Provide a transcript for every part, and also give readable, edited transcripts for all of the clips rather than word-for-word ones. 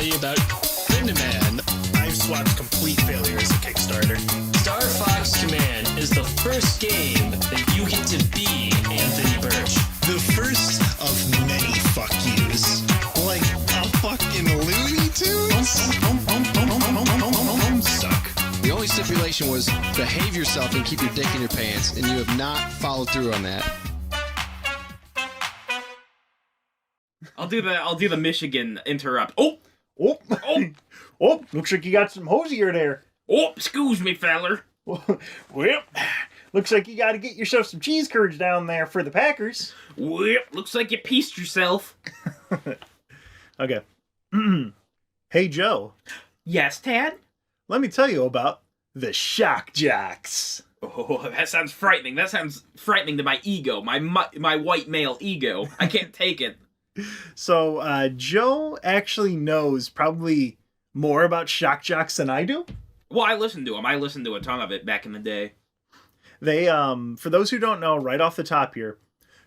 you about Candyman. I've swapped complete failure as a Kickstarter. Star Fox Command is the first game that you get to be Anthony Birch. The first of many fuck yous. Like a fucking Looney Tunes? Suck. The only stipulation was behave yourself and keep your dick in your pants, and you have not followed through on that. I'll do the Michigan interrupt. Oh, looks like you got some hosier there. Oh, excuse me, feller. Well, looks like you got to get yourself some cheese curds down there for the Packers. Well, looks like you pieced yourself. Okay. Hey, Joe. Yes, Tad? Let me tell you about the Shock Jocks. Oh, that sounds frightening. That sounds frightening to my ego, my white male ego. I can't take it. So, Joe actually knows probably more about Shock Jocks than I do. Well, I listened to them. I listened to a ton of it back in the day. They, for those who don't know, right off the top here,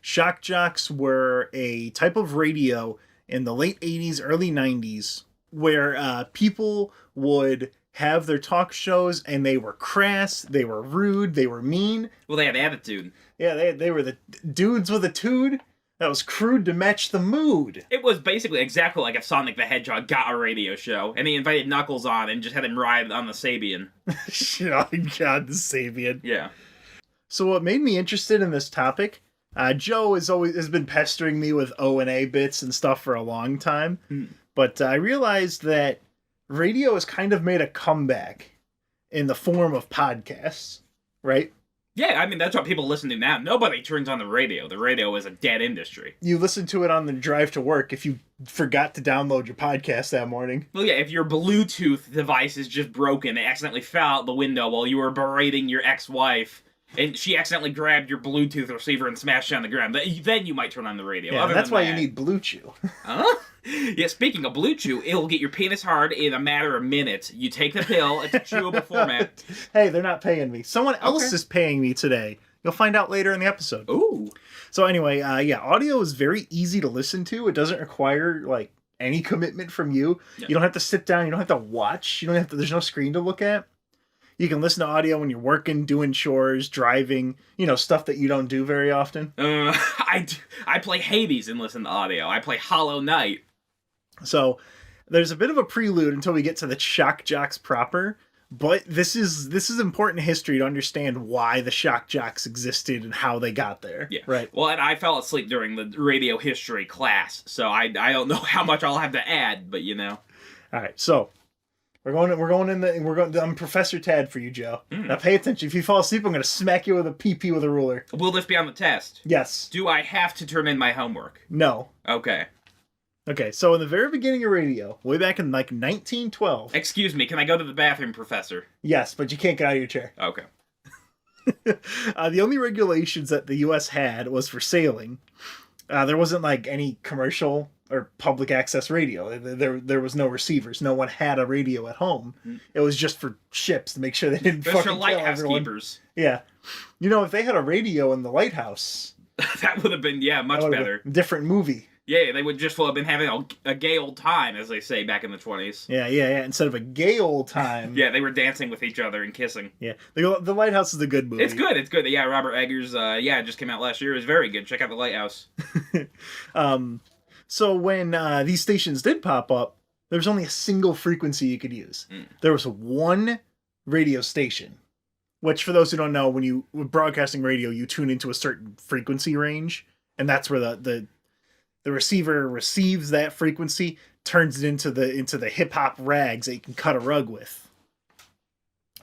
Shock Jocks were a type of radio in the late 80s, early 90s, where people would have their talk shows, and they were crass, they were rude, they were mean. Well, they had attitude. Yeah, they were the dudes with a tude that was crude to match the mood. It was basically exactly like if Sonic the Hedgehog got a radio show, and he invited Knuckles on and just had him ride on the Sabian. Oh, God, the Sabian. Yeah. So what made me interested in this topic, Joe has been pestering me with O&A bits and stuff for a long time, but I realized that radio has kind of made a comeback in the form of podcasts, right? Yeah, I mean, that's what people listen to now. Nobody turns on the radio. The radio is a dead industry. You listen to it on the drive to work if you forgot to download your podcast that morning. Well, yeah, if your Bluetooth device is just broken, it accidentally fell out the window while you were berating your ex-wife, and she accidentally grabbed your Bluetooth receiver and smashed it on the ground, then you might turn on the radio. Yeah, that's why you need Blue Chew. Huh? Yeah, speaking of Blue Chew, it'll get your penis hard in a matter of minutes. You take the pill, it's a chewable format. Hey, they're not paying me. Someone else is paying me today. You'll find out later in the episode. Ooh. So anyway, audio is very easy to listen to. It doesn't require, like, any commitment from you. Yeah. You don't have to sit down. You don't have to watch. There's no screen to look at. You can listen to audio when you're working, doing chores, driving, stuff that you don't do very often. I play Hades and listen to audio. I play Hollow Knight. So there's a bit of a prelude until we get to the Shock Jocks proper, but this is important history to understand why the Shock Jocks existed and how they got there. Yeah. Right. Well, and I fell asleep during the radio history class, so I don't know how much I'll have to add, but All right. So I'm Professor Tad for you, Joe. Now pay attention. If you fall asleep, I'm going to smack you with a PP with a ruler. Will this be on the test? Yes. Do I have to turn in my homework? No. Okay, so in the very beginning of radio, way back in like 1912... Excuse me, can I go to the bathroom, Professor? Yes, but you can't get out of your chair. Okay. The only regulations that the U.S. had was for sailing. There wasn't like any commercial or public access radio. There was no receivers. No one had a radio at home. It was just for ships to make sure they didn't fucking kill everyone. Lighthouse keepers. Yeah. If they had a radio in the lighthouse... that would have been, much better. Different movie. Yeah, they would just have been having a gay old time, as they say back in the 20s. Yeah. Instead of a gay old time. Yeah, they were dancing with each other and kissing. Yeah. The Lighthouse is a good movie. It's good. Yeah, Robert Eggers, it just came out last year. It was very good. Check out The Lighthouse. So when these stations did pop up, there was only a single frequency you could use. There was one radio station, which for those who don't know, with broadcasting radio, you tune into a certain frequency range, and that's where the receiver receives that frequency, turns it into the hip hop rags that you can cut a rug with.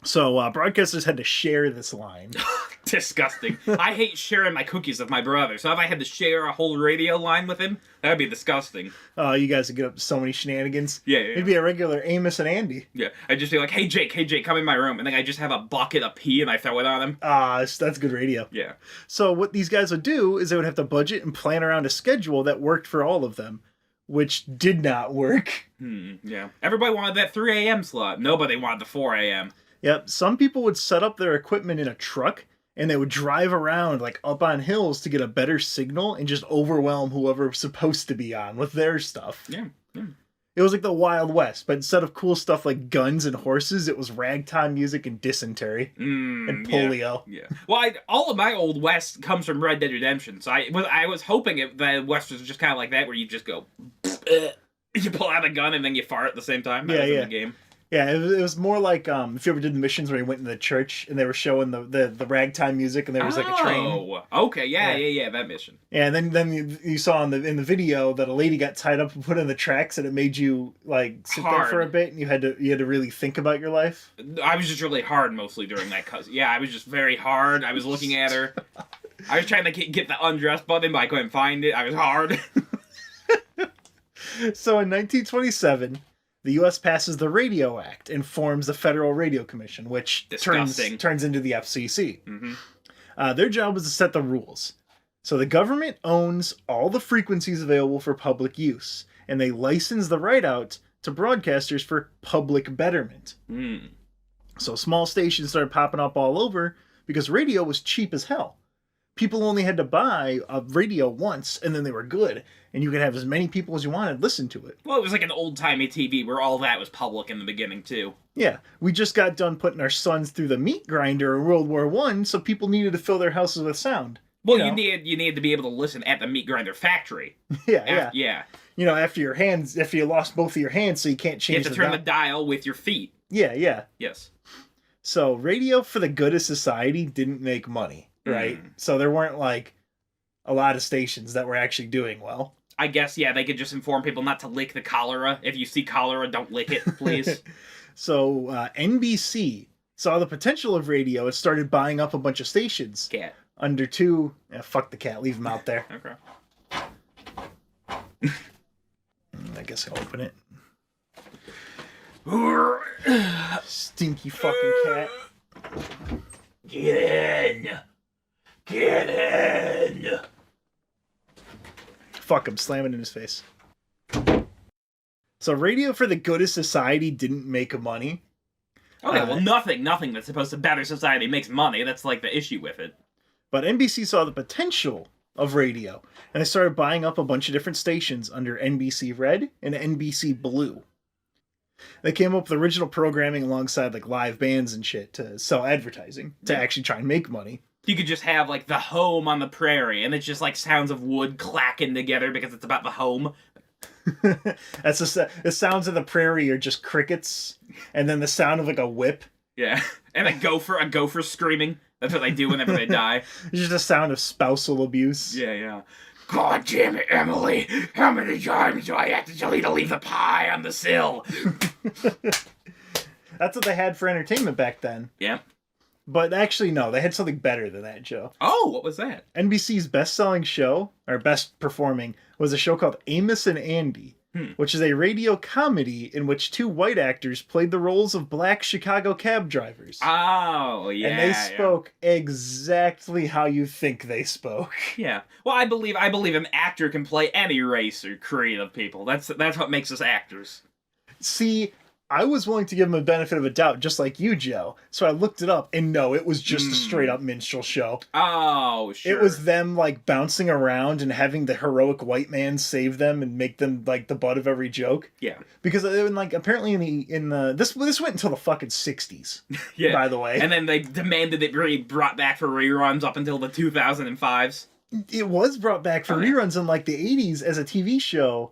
So broadcasters had to share this line. Disgusting. I hate sharing my cookies with my brother, so if I had to share a whole radio line with him, that would be disgusting. Oh, you guys would get up to so many shenanigans. Yeah. It'd be a regular Amos and Andy. Yeah, I'd just be like, hey Jake, come in my room, and then I just have a bucket of pee and I throw it on him. That's good radio. Yeah. So what these guys would do is they would have to budget and plan around a schedule that worked for all of them, which did not work. Yeah. Everybody wanted that 3 a.m. slot. Nobody wanted the 4 a.m. Yep. Some people would set up their equipment in a truck, and they would drive around like up on hills to get a better signal and just overwhelm whoever was supposed to be on with their stuff. Yeah. It was like the Wild West, but instead of cool stuff like guns and horses, it was ragtime music and dysentery and polio. Yeah. Well, all of my Old West comes from Red Dead Redemption, so I was hoping that West was just kind of like that, where you just go, you pull out a gun and then you fart at the same time. That was in the game. Yeah, it was more like if you ever did the missions where you went into the church and they were showing the ragtime music and there was like a train. Oh, okay, yeah, that mission. Yeah, and then you saw in the video that a lady got tied up and put in the tracks, and it made you like sit there for a bit, and you had to really think about your life. I was just really hard mostly during that, yeah, I was just very hard. I was looking at her. I was trying to get the undress button, but I couldn't find it. I was hard. So in 1927. The U.S. passes the Radio Act and forms the Federal Radio Commission, which turns into the FCC. Mm-hmm. Their job was to set the rules. So the government owns all the frequencies available for public use, and they license the right out to broadcasters for public betterment. Mm. So small stations started popping up all over because radio was cheap as hell. People only had to buy a radio once, and then they were good, and you could have as many people as you wanted listen to it. Well, it was like an old-timey TV where all that was public in the beginning, too. Yeah, we just got done putting our sons through the meat grinder in World War I, so people needed to fill their houses with sound. Well, you needed to be able to listen at the meat grinder factory. Yeah. Yeah. After you lost both of your hands, so you can't change you have to turn the dial with your feet. Yeah. Yes. So, radio for the good of society didn't make money. Right? So there weren't, like, a lot of stations that were actually doing well. I guess, yeah, they could just inform people not to lick the cholera. If you see cholera, don't lick it, please. So NBC saw the potential of radio and started buying up a bunch of stations. Cat. Under two... fuck the cat. Leave him out there. Okay. I guess I'll open it. Stinky fucking cat. Get in! Get in! Fuck him, slamming in his face. So radio for the good of society didn't make money. Okay, well, nothing that's supposed to better society makes money. That's like the issue with it. But NBC saw the potential of radio, and they started buying up a bunch of different stations under NBC Red and NBC Blue. They came up with original programming alongside like live bands and shit to sell advertising, to actually try and make money. You could just have like the home on the prairie, and it's just like sounds of wood clacking together because it's about the home. That's the sounds of the prairie are just crickets, and then the sound of like a whip. Yeah, and a gopher screaming. That's what they do whenever they die. It's just a sound of spousal abuse. Yeah. God damn it, Emily! How many times do I have to tell you to leave the pie on the sill? That's what they had for entertainment back then. Yeah. But actually, no, they had something better than that, Joe. Oh, what was that? NBC's best-selling show, or best performing, was a show called Amos and Andy, which is a radio comedy in which two white actors played the roles of black Chicago cab drivers. Oh, yeah. And they spoke exactly how you think they spoke. Yeah. Well, I believe an actor can play any race or creed of people. That's what makes us actors. See, I was willing to give him a benefit of a doubt, just like you, Joe. So I looked it up, and no, it was just a straight-up minstrel show. Oh, sure. It was them, like, bouncing around and having the heroic white man save them and make them, like, the butt of every joke. Yeah. Because, like, apparently this went until the fucking 60s, yeah. By the way. And then they demanded it be brought back for reruns up until the 2005s. It was brought back for reruns in, like, the 80s as a TV show,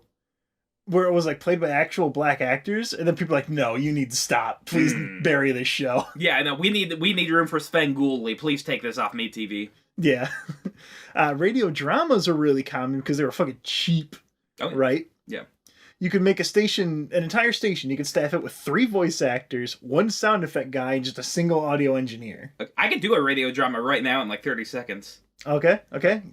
where it was like played by actual black actors, and then people were like, no, you need to stop. Please bury this show. Yeah, no, we need room for Svengoolie. Please take this off MeTV. Yeah. Radio dramas are really common because they were fucking cheap. Oh, yeah. Right? Yeah. You could make an entire station, you could staff it with 3 voice actors, 1 sound effect guy, and just a single audio engineer. I could do a radio drama right now in like 30 seconds. Okay.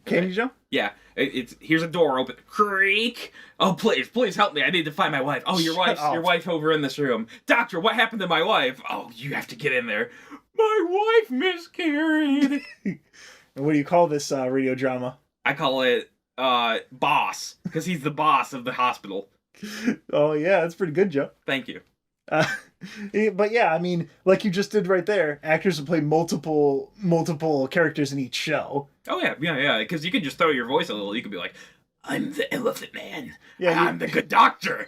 Can you, Joe? Yeah. Here's a door open. Creak. Oh, please help me. I need to find my wife. Oh, your wife over in this room. Doctor, what happened to my wife? Oh, you have to get in there. My wife miscarried. What do you call this radio drama? I call it Boss, because he's the boss of the hospital. Oh, yeah, that's pretty good, Joe. Thank you. But yeah, I mean, like you just did right there, actors would play multiple characters in each show. Oh, yeah, because you could just throw your voice a little. You could be like, I'm the Elephant Man. Yeah, I'm the good doctor.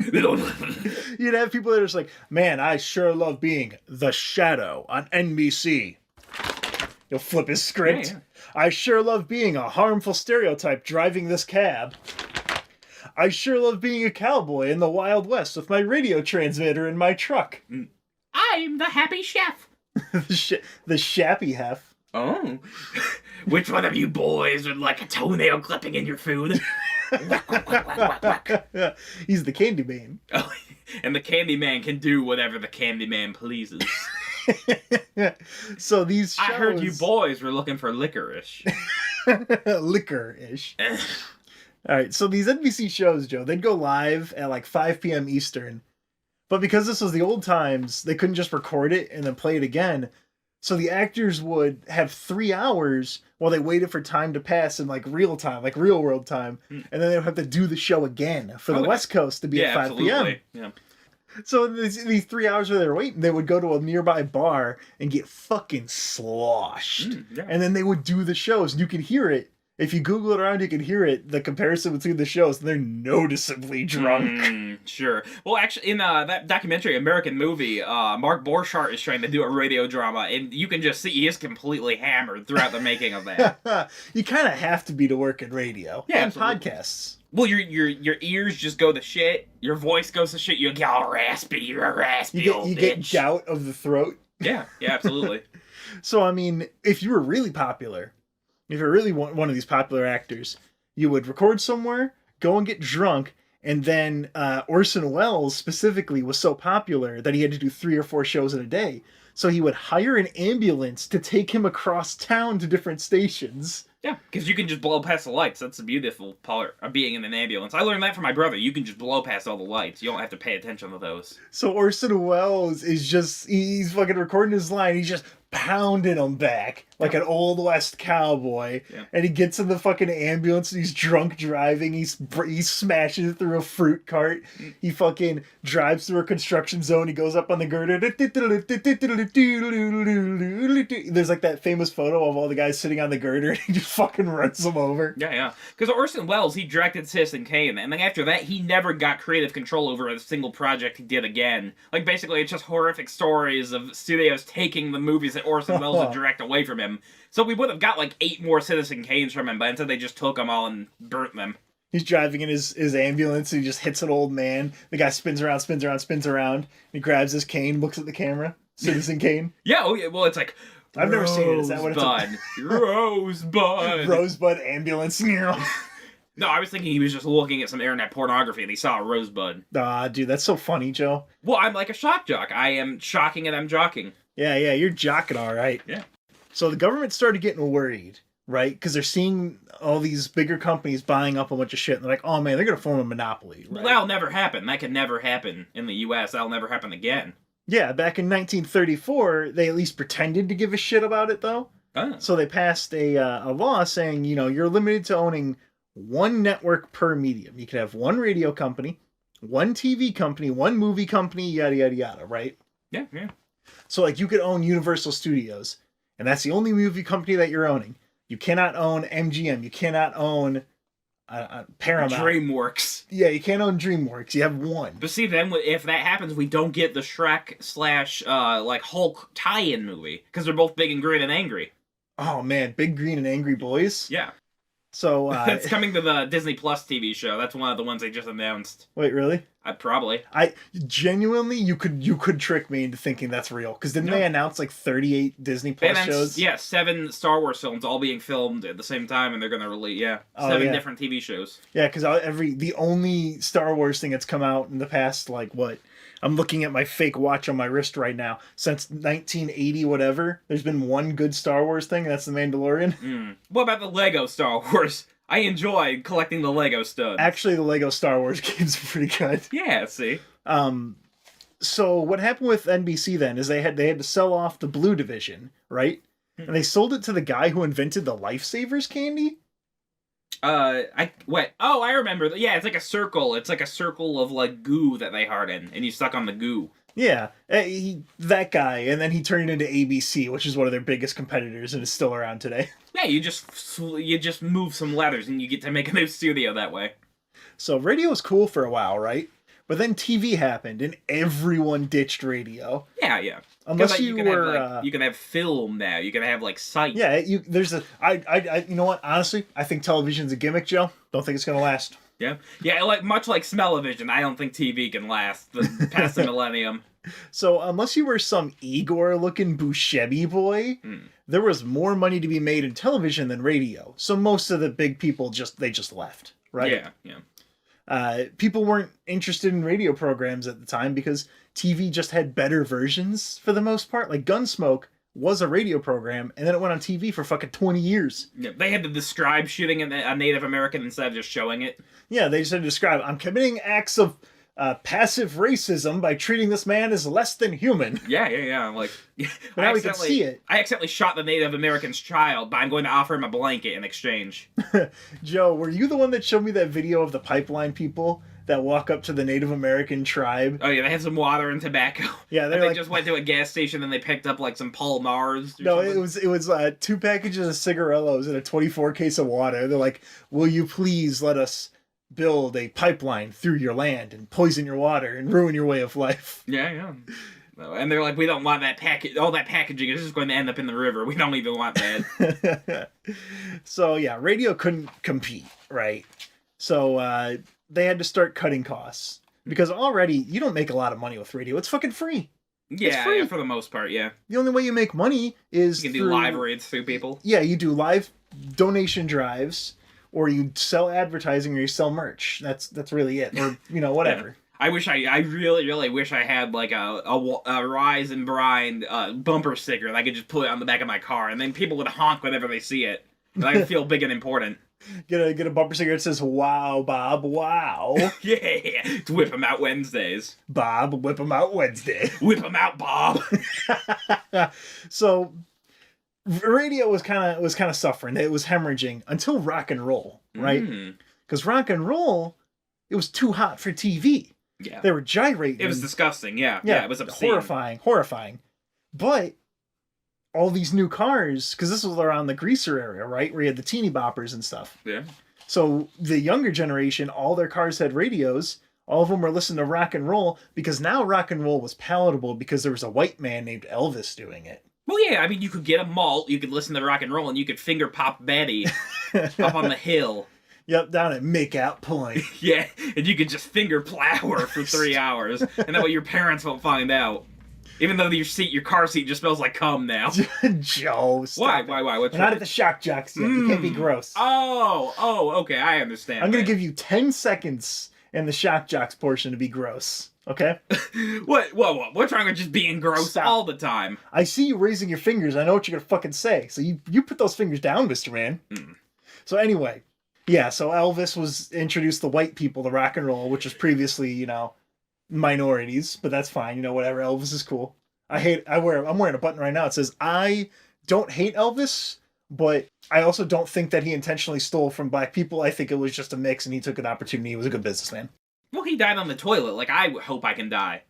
You'd have people that are just like, man, I sure love being the Shadow on NBC. He'll flip his script. Yeah. I sure love being a harmful stereotype driving this cab. I sure love being a cowboy in the Wild West with my radio transmitter in my truck. I'm the happy chef. The shappy hef. Oh. Which one of you boys would like a toenail clipping in your food? Whack, whack, whack, whack, whack, whack. He's the candyman. Oh, and the Candyman can do whatever the Candyman pleases. So these shows... I heard you boys were looking for licorice. Liquor-ish. All right, so these NBC shows, Joe, they'd go live at like 5 p.m. Eastern. But because this was the old times, they couldn't just record it and then play it again. So the actors would have 3 hours while they waited for time to pass in like real time, like real world time. And then they would have to do the show again for the West Coast to be at 5 p.m. Yeah. So these 3 hours where they were waiting, they would go to a nearby bar and get fucking sloshed. Yeah. And then they would do the shows. And you could hear it. If you Google it around, you can hear it, the comparison between the shows, and they're noticeably drunk. Sure. Well, actually, in that documentary, American Movie, Mark Borchardt is trying to do a radio drama, and you can just see he is completely hammered throughout the making of that. You kind of have to be to work in radio. Yeah, and absolutely. podcasts. Well, your ears just go to shit, your voice goes to shit, you get all raspy, you're a raspy old You bitch. get gout of the throat. Yeah, absolutely. So, I mean, if you were really popular... If you're really one of these popular actors, you would record somewhere, go and get drunk, and then Orson Welles specifically was so popular that he had to do 3 or 4 shows in a day. So he would hire an ambulance to take him across town to different stations. Yeah, because you can just blow past the lights. That's the beautiful part of being in an ambulance. I learned that from my brother. You can just blow past all the lights. You don't have to pay attention to those. So Orson Welles is just, he's fucking recording his line. He's just pounding him back like an old West cowboy. Yeah. And he gets in the fucking ambulance and he's drunk driving. He smashes through a fruit cart. He fucking drives through a construction zone. He goes up on the girder. There's like that famous photo of all the guys sitting on the girder and he just fucking runs them over. Yeah. Because Orson Welles, he directed Citizen Kane, and then after that, he never got creative control over a single project he did again. Like, basically, it's just horrific stories of studios taking the movies that Orson Welles would direct away from him. So we would have got like 8 more Citizen Kanes from him, but instead they just took them all and burnt them. He's driving in his ambulance and he just hits an old man. The guy spins around. And he grabs his cane, looks at the camera. Citizen Kane. Yeah, well, it's like... I've never seen it. Is that what it's like? Rosebud. Rosebud ambulance. No, I was thinking he was just looking at some internet pornography and he saw a rosebud. Dude, that's so funny, Joe. Well, I'm like a shock jock. I am shocking and I'm jocking. Yeah, you're jocking all right. Yeah. So the government started getting worried, right? Because they're seeing all these bigger companies buying up a bunch of shit. And they're like, oh man, they're going to form a monopoly. Right? Well, that'll never happen. That can never happen in the U.S. That'll never happen again. Yeah, back in 1934, they at least pretended to give a shit about it, though. Oh. So they passed a law saying, you're limited to owning one network per medium. You can have one radio company, one TV company, one movie company, yada, yada, yada, right? Yeah. So, like, you could own Universal Studios, and that's the only movie company that you're owning. You cannot own MGM. You cannot own Paramount. DreamWorks. Yeah, you can't own DreamWorks. You have one. But see, then if that happens, we don't get the Shrek / like Hulk tie-in movie because they're both big and green and angry. Oh man, Big Green and Angry Boys. Yeah. So that's coming to the Disney Plus TV show. That's one of the ones they just announced. Wait, really? Probably. I genuinely, you could trick me into thinking that's real because didn't they announce like 38 Disney Plus shows? Yeah, 7 Star Wars films all being filmed at the same time, and they're gonna release 7 different TV shows. Yeah, because the only Star Wars thing that's come out in the past like what? I'm looking at my fake watch on my wrist right now. Since 1980, whatever, there's been one good Star Wars thing, and that's The Mandalorian. What about the Lego Star Wars? I enjoy collecting the Lego studs. Actually, the Lego Star Wars games are pretty good. Yeah, see? So what happened with NBC then is they had to sell off the Blue division, right? And they sold it to the guy who invented the Lifesavers candy? I remember. Yeah, it's like a circle. It's like a circle of, like, goo that they harden, and you suck on the goo. Yeah, that guy, and then he turned into ABC, which is one of their biggest competitors and is still around today. Yeah, you just move some letters, and you get to make a new studio that way. So radio was cool for a while, right? But then TV happened, and everyone ditched radio. Yeah. Unless you can have, you can have film now. You can have like sight. Yeah, you know what? Honestly, I think television's a gimmick, Joe. Don't think it's gonna last. Yeah. Like much like smell-o-vision, I don't think TV can last past the millennium. So unless you were some Igor-looking Buscemi boy, there was more money to be made in television than radio. So most of the big people just left, right? Yeah. People weren't interested in radio programs at the time because TV just had better versions for the most part. Like Gunsmoke was a radio program, and then it went on TV for fucking 20 years. Yeah, they had to describe shooting a Native American instead of just showing it. Yeah, they just had to describe, I'm committing acts of passive racism by treating this man as less than human. Yeah. Like, but now we can see it. I accidentally shot the Native American's child, but I'm going to offer him a blanket in exchange. Joe, were you the one that showed me that video of the pipeline people that walk up to the Native American tribe? Oh yeah, they had some water and tobacco. Yeah, they just went to a gas station and they picked up like some Pall Mars. No, something. it was 2 packages of cigarillos and a 24 case of water. They're like, "Will you please let us build a pipeline through your land and poison your water and ruin your way of life?" Yeah. And they're like, "We don't want that package. All that packaging is just going to end up in the river. We don't even want that." So yeah, radio couldn't compete, right? So they had to start cutting costs because already you don't make a lot of money with radio. It's fucking free. Yeah, free. yeah, for the most part, yeah. The only way you make money is you can do live reads through people. Yeah, you do live donation drives, or you sell advertising, or you sell merch. That's really it, or whatever. Yeah. I really wish I had like a Rise and Brine bumper sticker that I could just put on the back of my car, and then people would honk whenever they see it, and I would feel big and important. Get a bumper sticker that says "Wow, Bob, wow." Yeah, whip 'em out Wednesdays. Bob, whip 'em out Wednesday. Whip 'em out, Bob. So, radio was kind of suffering. It was hemorrhaging until rock and roll, right? Because rock and roll, it was too hot for TV. Yeah, they were gyrating. It was disgusting. Yeah, it was obscene. Horrifying. But all these new cars, because this was around the greaser era, right? Where you had the teeny boppers and stuff. Yeah. So the younger generation, all their cars had radios. All of them were listening to rock and roll because now rock and roll was palatable because there was a white man named Elvis doing it. Well, yeah, I mean, you could get a malt, you could listen to rock and roll, and you could finger pop Betty up on the hill. Yep, down at Makeout Point. Yeah, and you could just finger plow her for 3 hours, and that way your parents won't find out. Even though your car seat just smells like cum now. Joe, stop. Why? We're not at the Shock Jocks yet. You can't be gross. Oh, okay, I understand. I'm going to give you 10 seconds in the Shock Jocks portion to be gross. Okay? What? What's wrong with just being gross all the time? I see you raising your fingers. I know what you're going to fucking say. So you put those fingers down, Mr. Man. So anyway, yeah, so Elvis was introduced to white people to rock and roll, which was previously, minorities, but that's fine. Whatever. Elvis is cool. I'm wearing a button right now. It says, I don't hate Elvis, but I also don't think that he intentionally stole from black people. I think it was just a mix and he took an opportunity. He was a good businessman. Well, he died on the toilet. Like, I hope I can die.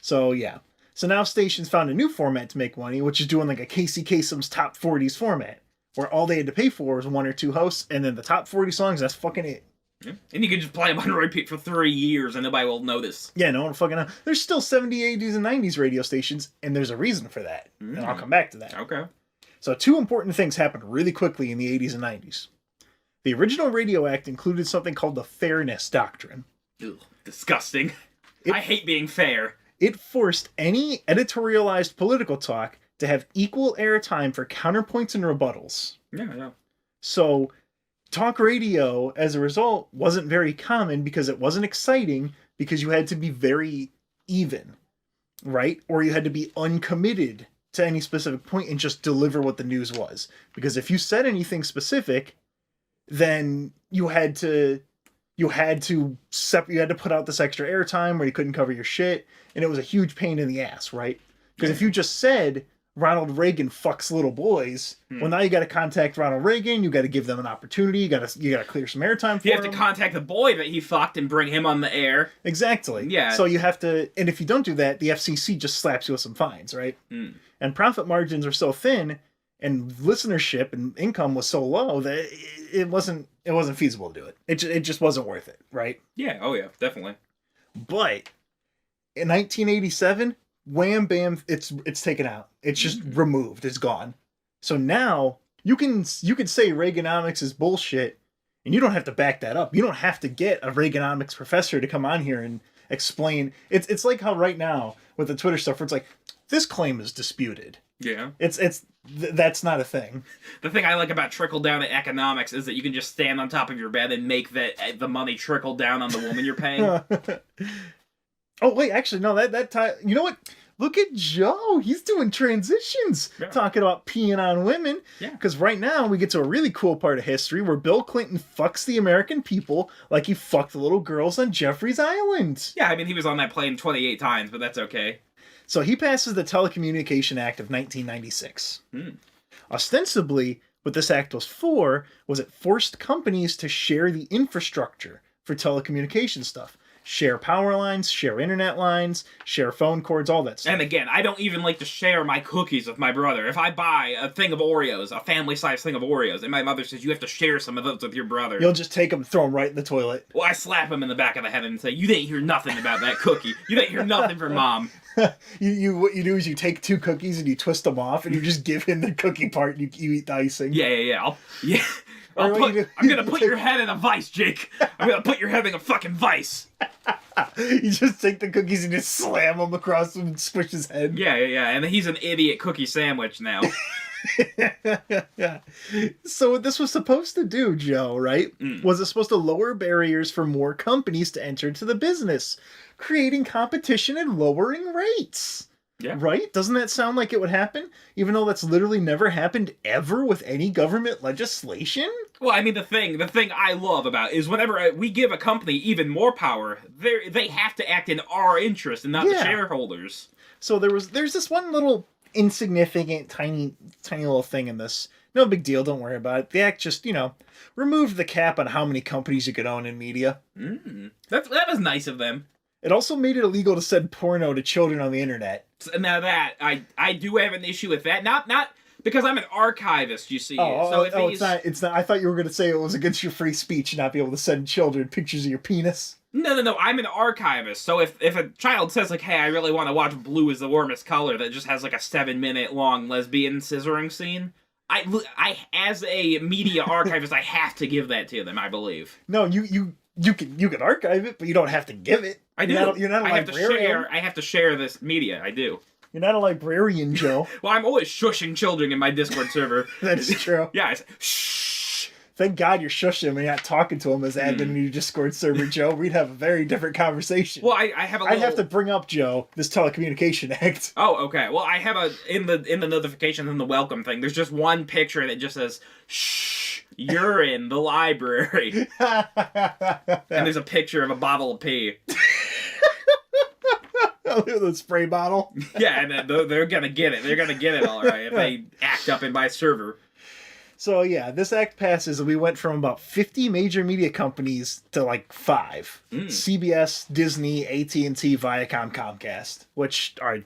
So, yeah. So now stations found a new format to make money, which is doing like a Casey Kasem's Top 40s format, where all they had to pay for was 1 or 2 hosts, and then the top 40 songs, that's fucking it. Yeah. And you can just play them on repeat for 3 years and nobody will notice. Yeah, no one fucking knows. There's still 70s, 80s, and 90s radio stations, and there's a reason for that. And I'll come back to that. Okay. So 2 important things happened really quickly in the 80s and 90s. The original Radio Act included something called the Fairness Doctrine. Ugh, disgusting. I hate being fair. It forced any editorialized political talk to have equal airtime for counterpoints and rebuttals. Yeah. So talk radio, as a result, wasn't very common because it wasn't exciting, because you had to be very even, right? Or you had to be uncommitted to any specific point and just deliver what the news was. Because if you said anything specific, then you had to put out this extra airtime where you couldn't cover your shit, and it was a huge pain in the ass, right? Because if you just said Ronald Reagan fucks little boys, well, now you got to contact Ronald Reagan. You got to give them an opportunity. You got to clear some airtime for him. You have to contact the boy that he fucked and bring him on the air. Exactly. Yeah. So you have to, and if you don't do that, the FCC just slaps you with some fines, right? And profit margins are so thin, and listenership and income was so low that it wasn't feasible to do it. It just wasn't worth it, right? Yeah, oh yeah, definitely. But in 1987, wham bam, it's taken out. It's just removed. It's gone. So now you can say Reaganomics is bullshit, and you don't have to back that up. You don't have to get a Reaganomics professor to come on here and explain. It's like how right now with the Twitter stuff, where it's like, this claim is disputed. Yeah. That's not a thing. The thing I like about trickle-down economics is that you can just stand on top of your bed and make the money trickle down on the woman you're paying. Oh, wait, actually, no, that time... You know what? Look at Joe. He's doing transitions. Yeah. Talking about peeing on women. Yeah. Because right now, we get to a really cool part of history where Bill Clinton fucks the American people like he fucked the little girls on Jeffrey's Island. Yeah, I mean, he was on that plane 28 times, but that's okay. So he passes the Telecommunication Act of 1996. Ostensibly, what this act was for was it forced companies to share the infrastructure for telecommunication stuff. Share power lines, share internet lines, share phone cords, all that stuff. And again, I don't even like to share my cookies with my brother. If I buy a thing of Oreos, a family-sized thing of Oreos, and my mother says, you have to share some of those with your brother. You'll just take them and throw them right in the toilet. Well, I slap him in the back of the head and say, you didn't hear nothing about that cookie. You didn't hear nothing from Mom. What you do is you take 2 cookies and you twist them off and you just give him the cookie part and you eat the icing. Yeah. I'm gonna put your head in a vice, Jake. I'm gonna put your head in a fucking vice. You just take the cookies and just slam them across him and squish his head. Yeah. And he's an idiot cookie sandwich now. Yeah. So what this was supposed to do, Joe, right? Was it supposed to lower barriers for more companies to enter into the business, creating competition and lowering rates? Yeah. Right? Doesn't that sound like it would happen? Even though that's literally never happened ever with any government legislation? Well, I mean, the thing I love about is whenever we give a company even more power, they have to act in our interest and not the shareholders. So there's this one little insignificant, tiny little thing in this. No big deal, don't worry about it. The act just, removed the cap on how many companies you could own in media. That was nice of them. It also made it illegal to send porno to children on the internet. Now that, I do have an issue with that. Not because I'm an archivist, you see. It's not. I thought you were going to say it was against your free speech not be able to send children pictures of your penis. No, I'm an archivist. So if a child says, like, hey, I really want to watch Blue is the Warmest Color, that just has, like, a 7-minute long lesbian scissoring scene, I as a media archivist, I have to give that to them, I believe. No, you can archive it, but you don't have to give it. I do. You're not a librarian. I have to share this media. I do. You're not a librarian, Joe. Well, I'm always shushing children in my Discord server. That is true. Yeah, I say, shh. Thank God you're shushing him and you're not talking to him as admin in your Discord server, Joe. We'd have a very different conversation. Well, I have a little... I'd have to bring up, Joe, this Telecommunication Act. Oh, okay. Well, I have in the notifications and the welcome thing, there's just one picture and it just says, shh, you're in the library. And there's a picture of a bottle of pee. The spray bottle. Yeah, and they're gonna get it. They're gonna get it all right if they act up in my server. So yeah, this act passes and we went from about 50 major media companies to like 5. CBS, Disney, AT&T, Viacom, Comcast, which are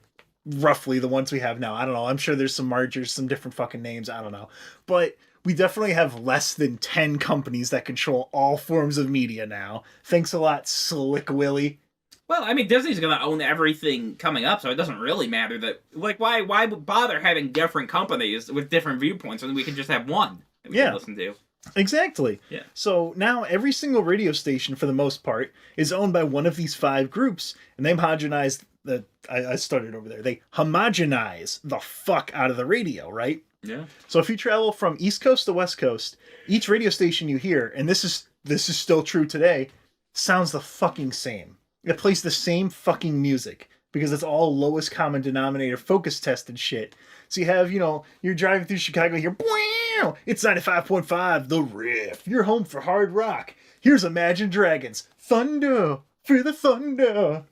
roughly the ones we have now. I don't know. I'm sure there's some mergers, some different fucking names. I don't know. But we definitely have less than 10 companies that control all forms of media now. Thanks a lot, Slick Willie. Well, I mean, Disney's going to own everything coming up, so it doesn't really matter that... Like, why bother having different companies with different viewpoints when we can just have one that we can listen to? Exactly. Yeah. So now every single radio station, for the most part, is owned by one of these 5 groups, and they homogenize the... I started over there. They homogenize the fuck out of the radio, right? Yeah. So if you travel from East Coast to West Coast, each radio station you hear, and this is still true today, sounds the fucking same. It plays the same fucking music because it's all lowest common denominator focus tested shit. So you have, you're driving through Chicago here. Wow, it's 95.5, The Riff. You're home for hard rock. Here's Imagine Dragons. Thunder for the thunder.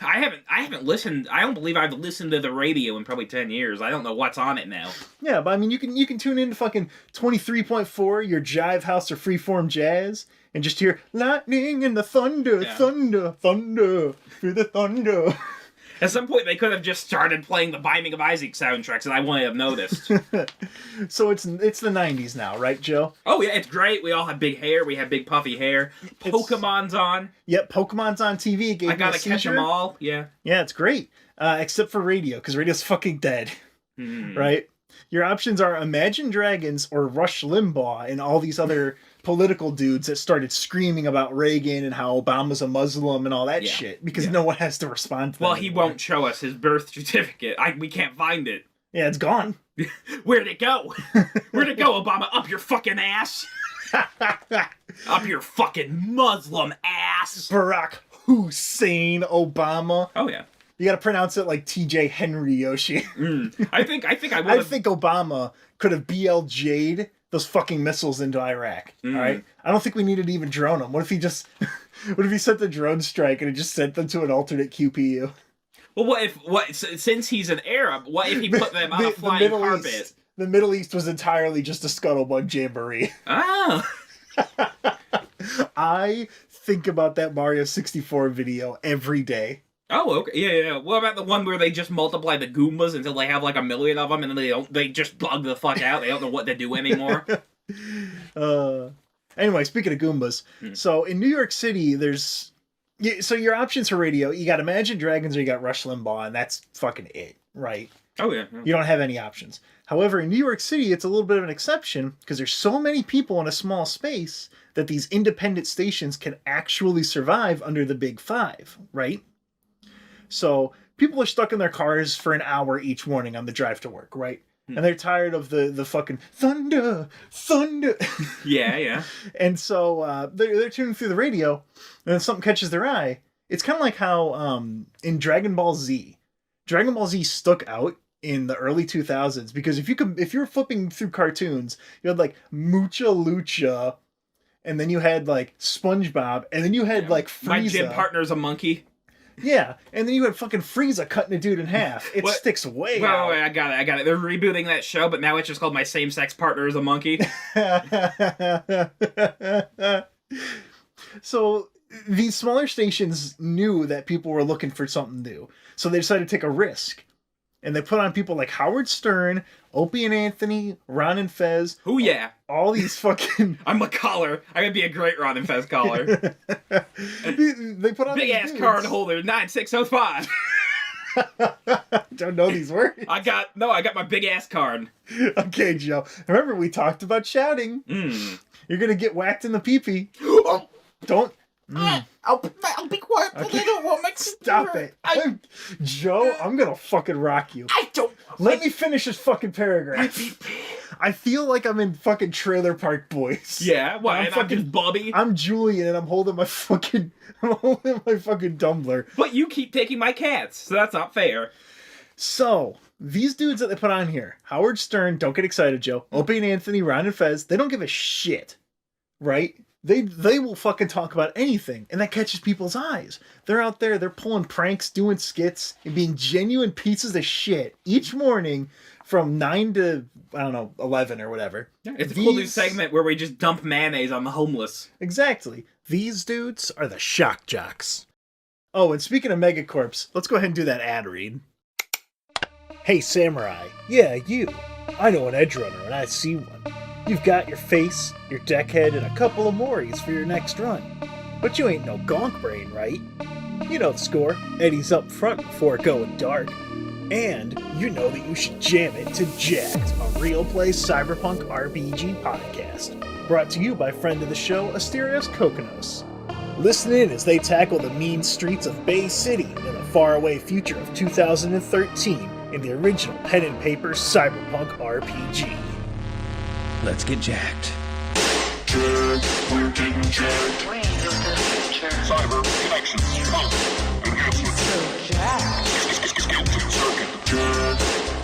I haven't listened. I don't believe I've listened to the radio in probably 10 years. I don't know what's on it now. Yeah, but I mean, you can tune into fucking 23.4, your Jive House or Freeform Jazz, and just hear lightning and the thunder, thunder, thunder, through the thunder. At some point, they could have just started playing the Binding of Isaac soundtracks, and I wouldn't have noticed. So it's the 90s now, right, Joe? Oh, yeah, it's great. We all have big hair. We have big puffy hair. Pokemon's on. Yep, Pokemon's on TV. It gave I gotta catch them all. Yeah. Yeah, it's great. Except for radio, because radio's fucking dead. Right? Your options are Imagine Dragons or Rush Limbaugh and all these other political dudes that started screaming about Reagan and how Obama's a Muslim and all that shit because no one has to respond to them. Well, he won't show us his birth certificate. We can't find it. Yeah, it's gone. Where'd it go? Where'd it go, Obama? Up your fucking ass? Up your fucking Muslim ass. Barack Hussein Obama. Oh, yeah. You gotta pronounce it like TJ Henry Yoshi. I think I would I think Obama could have BLJ'd those fucking missiles into Iraq. All right? I don't think we needed to even drone them. What if he sent the drone strike and it just sent them to an alternate QPU? Well, since he's an Arab, what if he put them on a flying carpet? The Middle East was entirely just a scuttlebutt jamboree. Oh. I think about that Mario 64 video every day. Oh, okay. Yeah. What about the one where they just multiply the Goombas until they have like 1 million of them and then they just bug the fuck out? They don't know what to do anymore. Anyway, speaking of Goombas, so in New York City, so your options for radio, you got Imagine Dragons or you got Rush Limbaugh, and that's fucking it, right? Oh, yeah. You don't have any options. However, in New York City, it's a little bit of an exception because there's so many people in a small space that these independent stations can actually survive under the Big Five, right? So people are stuck in their cars for an hour each morning on the drive to work, right? And they're tired of the fucking thunder. Yeah. And so they're tuning through the radio, and then something catches their eye. It's kind of like how in Dragon Ball Z stuck out in the early 2000s because if you were flipping through cartoons, you had like Mucha Lucha, and then you had like SpongeBob, and then you had like Frieza. My gym partner's a monkey. Yeah, and then you had fucking Frieza cutting a dude in half. It sticks way out. Wait, I got it. They're rebooting that show, but now it's just called My Same-Sex Partner is a Monkey. So these smaller stations knew that people were looking for something new. So they decided to take a risk. And they put on people like Howard Stern, Opie and Anthony, Ron and Fez. Oh, yeah. All these fucking... I'm a caller. I'm going to be a great Ron and Fez caller. They put on big-ass card holder, 9605. Don't know these words. I got my big-ass card. Okay, Joe. Remember, we talked about shouting. You're going to get whacked in the pee-pee. Don't... I'll be quiet, but I don't want my Stop it. Joe, I'm going to fucking rock you. I don't... Let me finish this fucking paragraph. I feel like I'm in fucking Trailer Park Boys. Yeah, what? I'm just Bubby? I'm Julian and I'm holding my fucking tumbler. But you keep taking my cats, so that's not fair. So, these dudes that they put on here, Howard Stern, don't get excited, Joe. Opie and Anthony, Ron and Fez, they don't give a shit. Right? They will fucking talk about anything, and that catches people's eyes. They're out there, they're pulling pranks, doing skits, and being genuine pieces of shit each morning from 9 to, 11 or whatever. Yeah, it's a cool new segment where we just dump mayonnaise on the homeless. Exactly. These dudes are the Shock Jocks. Oh, and speaking of Megacorps, let's go ahead and do that ad read. Hey, Samurai. Yeah, you. I know an edge runner, and I see one. You've got your face, your deckhead, and a couple of Moris for your next run. But you ain't no gonk brain, right? You know the score. Eddie's up front before going dark. And you know that you should jam it to Jacked, a real play cyberpunk RPG podcast. Brought to you by friend of the show, Asterios Kokonos. Listen in as they tackle the mean streets of Bay City in the faraway future of 2013 in the original pen and paper cyberpunk RPG. Let's get jacked. We're getting jacked. Cyber connection.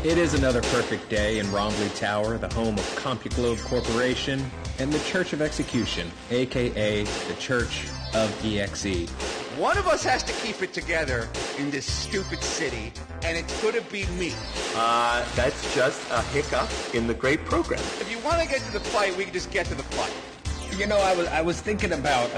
It is another perfect day in Romley Tower, the home of CompuGlobe Corporation and the Church of Execution, aka the Church of EXE. One of us has to keep it together in this stupid city, and it's gonna be me. That's just a hiccup in the great program. If you want to get to the fight, we can just get to the fight. You know, I was thinking about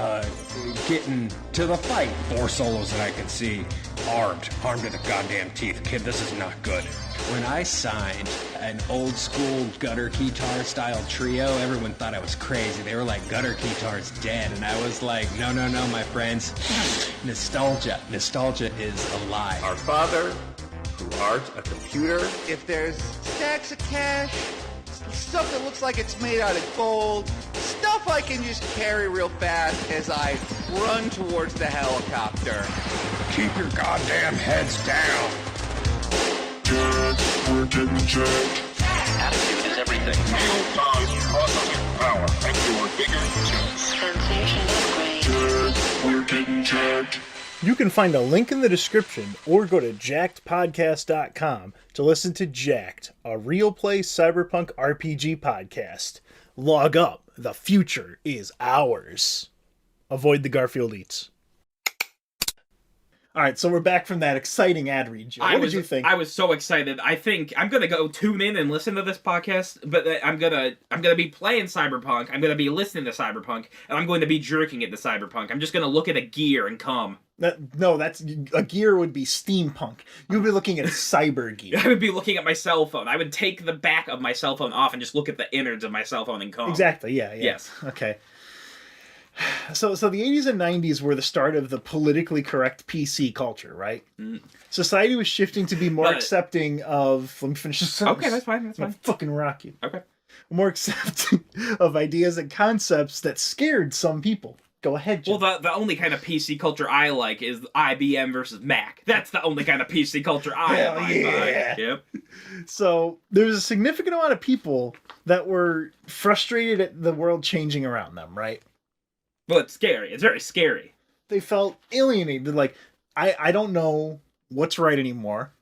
getting to the fight. 4 solos that I can see. armed to the goddamn teeth. Kid, this is not good. When I signed an old school gutter guitar style trio, everyone thought I was crazy. They were like, gutter guitar's dead. And I was like, no, my friends. Nostalgia is alive. Our father, who art a computer. If there's stacks of cash, stuff that looks like it's made out of gold, stuff I can just carry real fast as I run towards the helicopter. Keep your goddamn heads down. Jacked, we're getting jacked. Attitude is everything. Real time processing power and your bigger jets. Sensation upgrade. Jacked, we're getting jacked. You can find a link in the description or go to jackedpodcast.com to listen to Jacked, a real play cyberpunk RPG podcast. Log up. The future is ours. Avoid the Garfield eats. All right, so we're back from that exciting ad read, Joe. What did you think? I was so excited. I think I'm gonna go tune in and listen to this podcast, but I'm gonna be playing Cyberpunk. I'm gonna be listening to Cyberpunk, and I'm going to be jerking it to Cyberpunk. I'm just gonna look at a gear and come. No, that's a gear would be steampunk. You'd be looking at a cyber gear. I would be looking at my cell phone. I would take the back of my cell phone off and just look at the innards of my cell phone and come. Exactly. Yeah. Yes. Okay. So the 80s and 90s were the start of the politically correct PC culture, right? Mm. Society was shifting to be more accepting of... Let me finish this sentence. Okay, that's fine. That's fine. I'll fucking rock you. Okay. More accepting of ideas and concepts that scared some people. Go ahead, Jim. Well, the only kind of PC culture I like is IBM versus Mac. That's the only kind of PC culture I like. Yep. So there's a significant amount of people that were frustrated at the world changing around them, right? Well, it's scary. It's very scary. They felt alienated. Like, I don't know what's right anymore.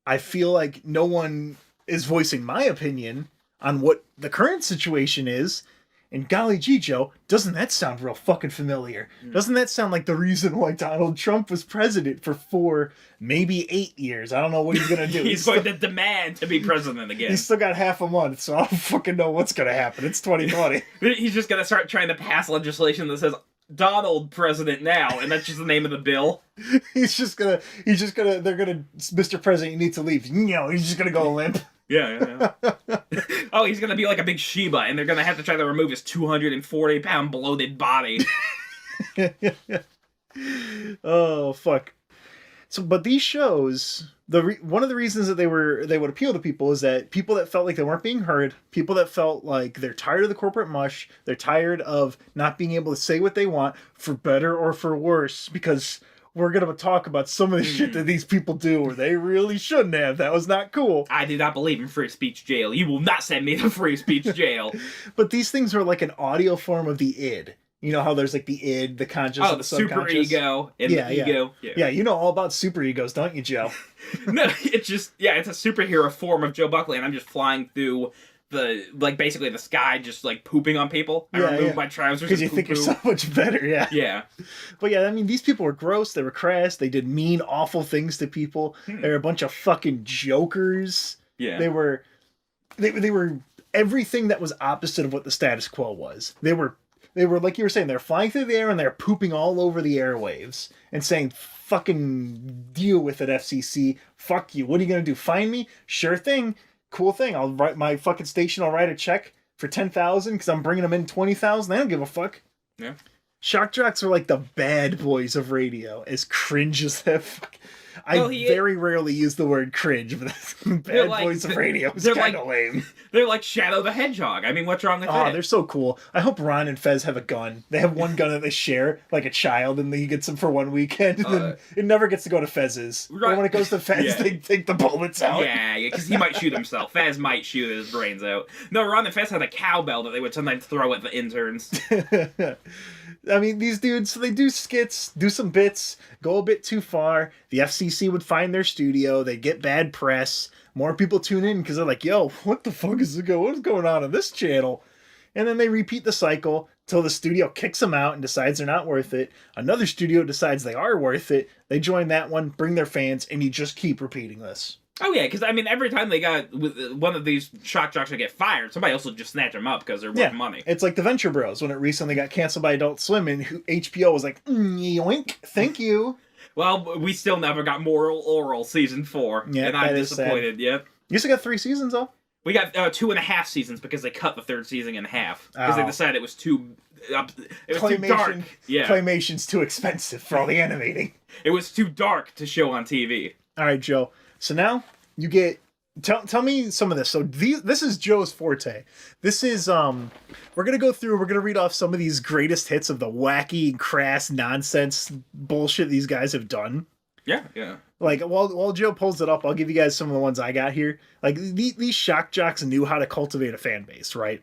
I feel like no one is voicing my opinion on what the current situation is. And golly gee, Joe, doesn't that sound real fucking familiar? Doesn't that sound like the reason why Donald Trump was president for 4, maybe 8 years? I don't know what he's going to do. He's going to demand to be president again. He's still got half a month, so I don't fucking know what's going to happen. It's 2020. He's just going to start trying to pass legislation that says, Donald president now, and that's just the name of the bill. they're gonna, Mr. President, you need to leave. He's just gonna go limp. Yeah. Oh, he's gonna be like a big Shiba, and they're gonna have to try to remove his 240-pound bloated body. Oh, fuck. So, but these shows, one of the reasons that they would appeal to people is that people that felt like they weren't being heard, people that felt like they're tired of the corporate mush, they're tired of not being able to say what they want, for better or for worse, because we're going to talk about some of the shit that these people do where they really shouldn't have. That was not cool. I do not believe in free speech jail. You will not send me to free speech jail. But these things are like an audio form of the id. You know how there's like the id, the conscious, and the subconscious? Super ego, and the ego. Yeah, you know all about super egos, don't you, Joe? No, it's just, it's a superhero form of Joe Buckley, and I'm just flying through basically the sky, just like pooping on people. I remove my trousers because you think you're so much better. Yeah. But yeah, I mean, these people were gross. They were crass. They did mean, awful things to people. They were a bunch of fucking jokers. Yeah. They were everything that was opposite of what the status quo was. They were, like you were saying, they're flying through the air and they're pooping all over the airwaves and saying, fucking deal with it, FCC. Fuck you. What are you going to do? Fine me? Sure thing. Cool thing. I'll write my fucking station. I'll write a check for $10,000 because I'm bringing them in $20,000. I don't give a fuck. Yeah. Shock Jocks are like the bad boys of radio. As cringe as that I very rarely use the word cringe, but bad boys of radio is kind of lame. They're like Shadow the Hedgehog. I mean, what's wrong with that? Oh, they're so cool. I hope Ron and Fez have a gun. They have one gun that they share, like a child, and he gets them for one weekend, and then it never gets to go to Fez's. Right. Or when it goes to Fez, they take the bullets out. Yeah, because he might shoot himself. Fez might shoot his brains out. No, Ron and Fez had a cowbell that they would sometimes throw at the interns. I mean, these dudes, so they do skits, do some bits, go a bit too far. The FCC would find their studio. They get bad press. More people tune in because they're like, yo, what the fuck is what's going on this channel? And then they repeat the cycle till the studio kicks them out and decides they're not worth it. Another studio decides they are worth it. They join that one, bring their fans, and you just keep repeating this. Oh, yeah, because, I mean, every time they got one of these shock jocks to get fired, somebody else will just snatch them up because they're worth money. It's like the Venture Bros when it recently got canceled by Adult Swim, and HBO was like, yoink, thank you. Well, we still never got Moral Oral season 4, Yeah, and I'm that is sad. disappointed. Yep. You still got 3 seasons though. We got 2.5 seasons because they cut the 3rd season in half because they Oh. decided it was too. It was too dark. Yeah, Claymation's too expensive for all the animating. it was too dark to show on TV. All right, Joe. So now you get. Tell me some of this. So this is Joe's forte. This is we're gonna go through. We're gonna read off some of these greatest hits of the wacky, crass, nonsense bullshit these guys have done. Yeah, yeah. Like while Joe pulls it up, I'll give you guys some of the ones I got here. Like these Shock Jocks knew how to cultivate a fan base, right?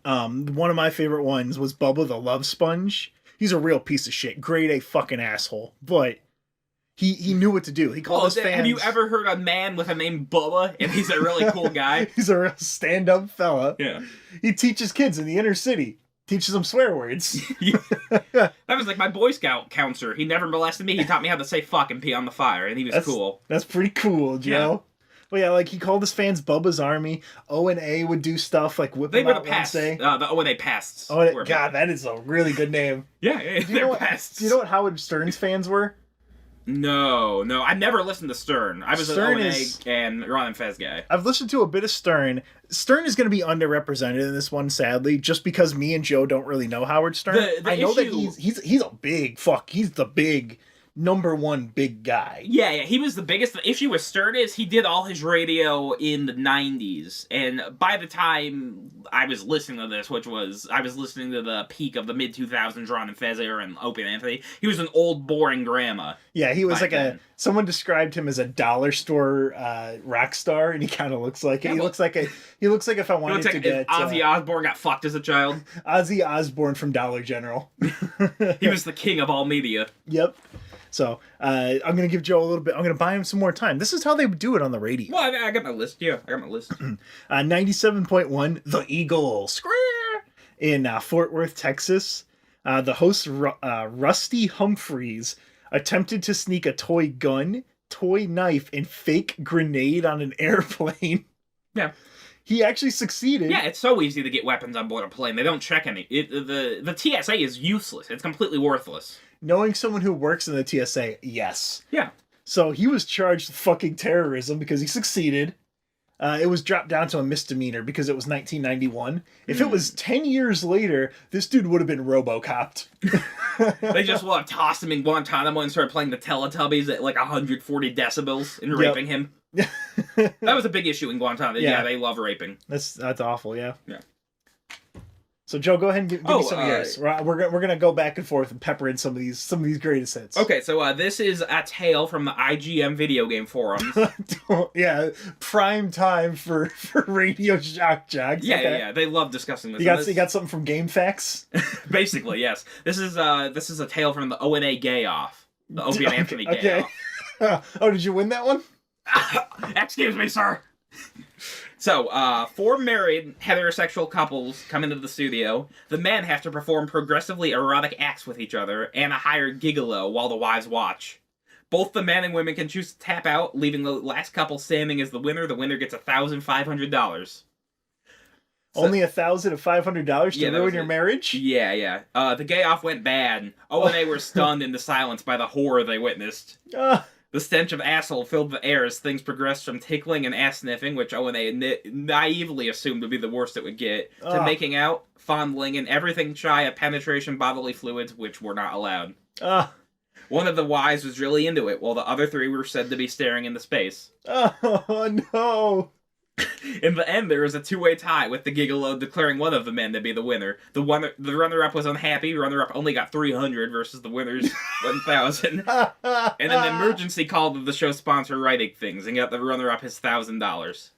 One of my favorite ones was Bubba the Love Sponge. He's a real piece of shit, grade A fucking asshole, but he knew what to do. He called his fans. Have you ever heard a man with a name Bubba and he's a really cool guy? He's a real stand-up fella. Yeah. He teaches kids in the inner city. Teaches them swear words. That was like my Boy Scout counselor. He never molested me. He taught me how to say fuck and pee on the fire, and he was cool. That's pretty cool, Joe. Yeah. Well, yeah, like he called his fans Bubba's Army. O and A would do stuff like whip They them were the out pests. Wednesday. The O and A pests. Oh, God, that is a really good name. Yeah, they're pests. Do you know what Howard Stern's fans were? No. I never listened to Stern. I was Stern an O&A is- and Ron and Fez guy. I've listened to a bit of Stern. Stern is going to be underrepresented in this one, sadly, just because me and Joe don't really know Howard Stern. The I know that issue- he's a big fuck. He's the big #1 big guy. Yeah, he was the biggest. The issue with Stern is he did all his radio in the 90s, and by the time I was listening to this, I was listening to the peak of the mid-2000s Ron and Fez era and Opie and Anthony, he was an old, boring grandma. Yeah, he was back like then. someone described him as a dollar store rock star, and he kind of looks like it. Yeah, He well- looks like if I He wanted looks to like get Ozzy Osbourne got fucked as a child. Ozzy Osbourne from Dollar General. He was the king of all media. Yep. So I'm gonna give Joe a little bit. I'm gonna buy him some more time. This is how they do it on the radio. Well, I got my list. Yeah, I got my list. 97.1, The Eagle, Square, in Fort Worth, Texas. The host Rusty Humphreys attempted to sneak a toy gun, toy knife, and fake grenade on an airplane. Yeah. He actually succeeded. Yeah, it's so easy to get weapons on board a plane. They don't check any. The TSA is useless. It's completely worthless. Knowing someone who works in the TSA, yes. Yeah. So he was charged with fucking terrorism because he succeeded. It was dropped down to a misdemeanor because it was 1991. If it was 10 years later, this dude would have been RoboCopped. They just will have tossed him in Guantanamo and started playing the Teletubbies at like 140 decibels and raping him. That was a big issue in Guantanamo. Yeah, they love raping. That's awful, yeah. Yeah. So Joe, go ahead and give me some of yours. We're gonna go back and forth and pepper in some of these greatest hits. Okay, so this is a tale from the IGM video game forums. Yeah, prime time for Radio Shock Jocks. Yeah, they love discussing this. You got something from Game Facts? Basically, yes. This is a tale from the O&A Gay Off. The Opie and Anthony Gay Off. Oh, did you win that one? Excuse me, sir. So, 4 married heterosexual couples come into the studio. The men have to perform progressively erotic acts with each other and a hired gigolo while the wives watch. Both the men and women can choose to tap out, leaving the last couple standing as the winner. The winner gets $1,500. Only $1,500 to Yeah, that ruin was your it. marriage? Yeah. The gay off went bad. O&A were stunned into silence by the horror they witnessed. The stench of asshole filled the air as things progressed from tickling and ass sniffing, which O&A naively assumed would be the worst it would get, to making out, fondling, and everything shy of penetration bodily fluids, which were not allowed. One of the wives was really into it, while the other 3 were said to be staring into space. Oh, no. In the end, there was a 2-way tie, with the gigolo declaring one of the men to be the winner. The runner-up was unhappy. The runner-up only got $300 versus the winner's $1,000. And an emergency call to the show sponsor writing things, and got the runner-up his $1,000.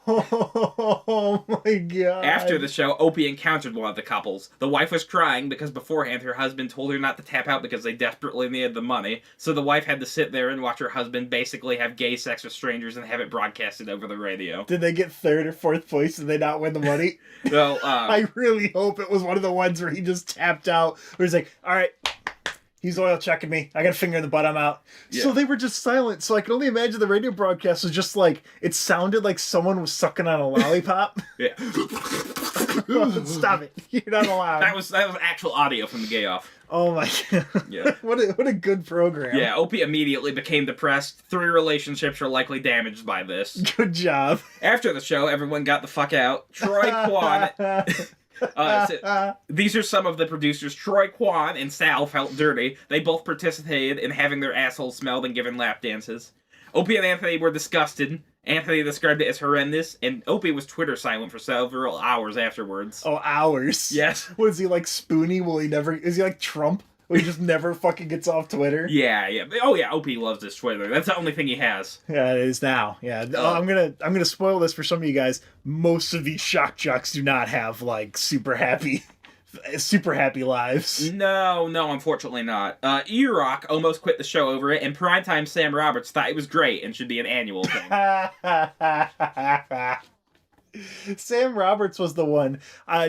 Oh my god. After the show, Opie encountered one of the couples. The wife was crying because beforehand her husband told her not to tap out because they desperately needed the money. So the wife had to sit there and watch her husband basically have gay sex with strangers and have it broadcasted over the radio. Did they get 3rd or 4th place? Did they not win the money? Well, I really hope it was one of the ones where he just tapped out. Where he's like, all right, he's oil checking me. I got a finger in the butt. I'm out. Yeah. So they were just silent. So I can only imagine the radio broadcast was just like, it sounded like someone was sucking on a lollipop. Yeah. Stop it. You're not allowed. That was actual audio from the gay off. Oh my god. Yeah. What a good program. Yeah, Opie immediately became depressed. 3 relationships were likely damaged by this. Good job. After the show, everyone got the fuck out. Troy Kwan... these are some of the producers. Troy Kwan and Sal felt dirty. They both participated in having their assholes smelled and given lap dances. Opie and Anthony were disgusted. Anthony described it as horrendous, and Opie was Twitter silent for several hours afterwards. Oh, hours? Yes. What is he, like Spoonie? Is he like Trump? Where he just never fucking gets off Twitter? Yeah. Oh yeah, Opie loves his Twitter. That's the only thing he has. Yeah, it is now. Yeah. I'm gonna spoil this for some of you guys. Most of these shock jocks do not have like super happy lives. No, unfortunately not. E-Rock almost quit the show over it, and primetime Sam Roberts thought it was great and should be an annual thing. Sam Roberts was the one.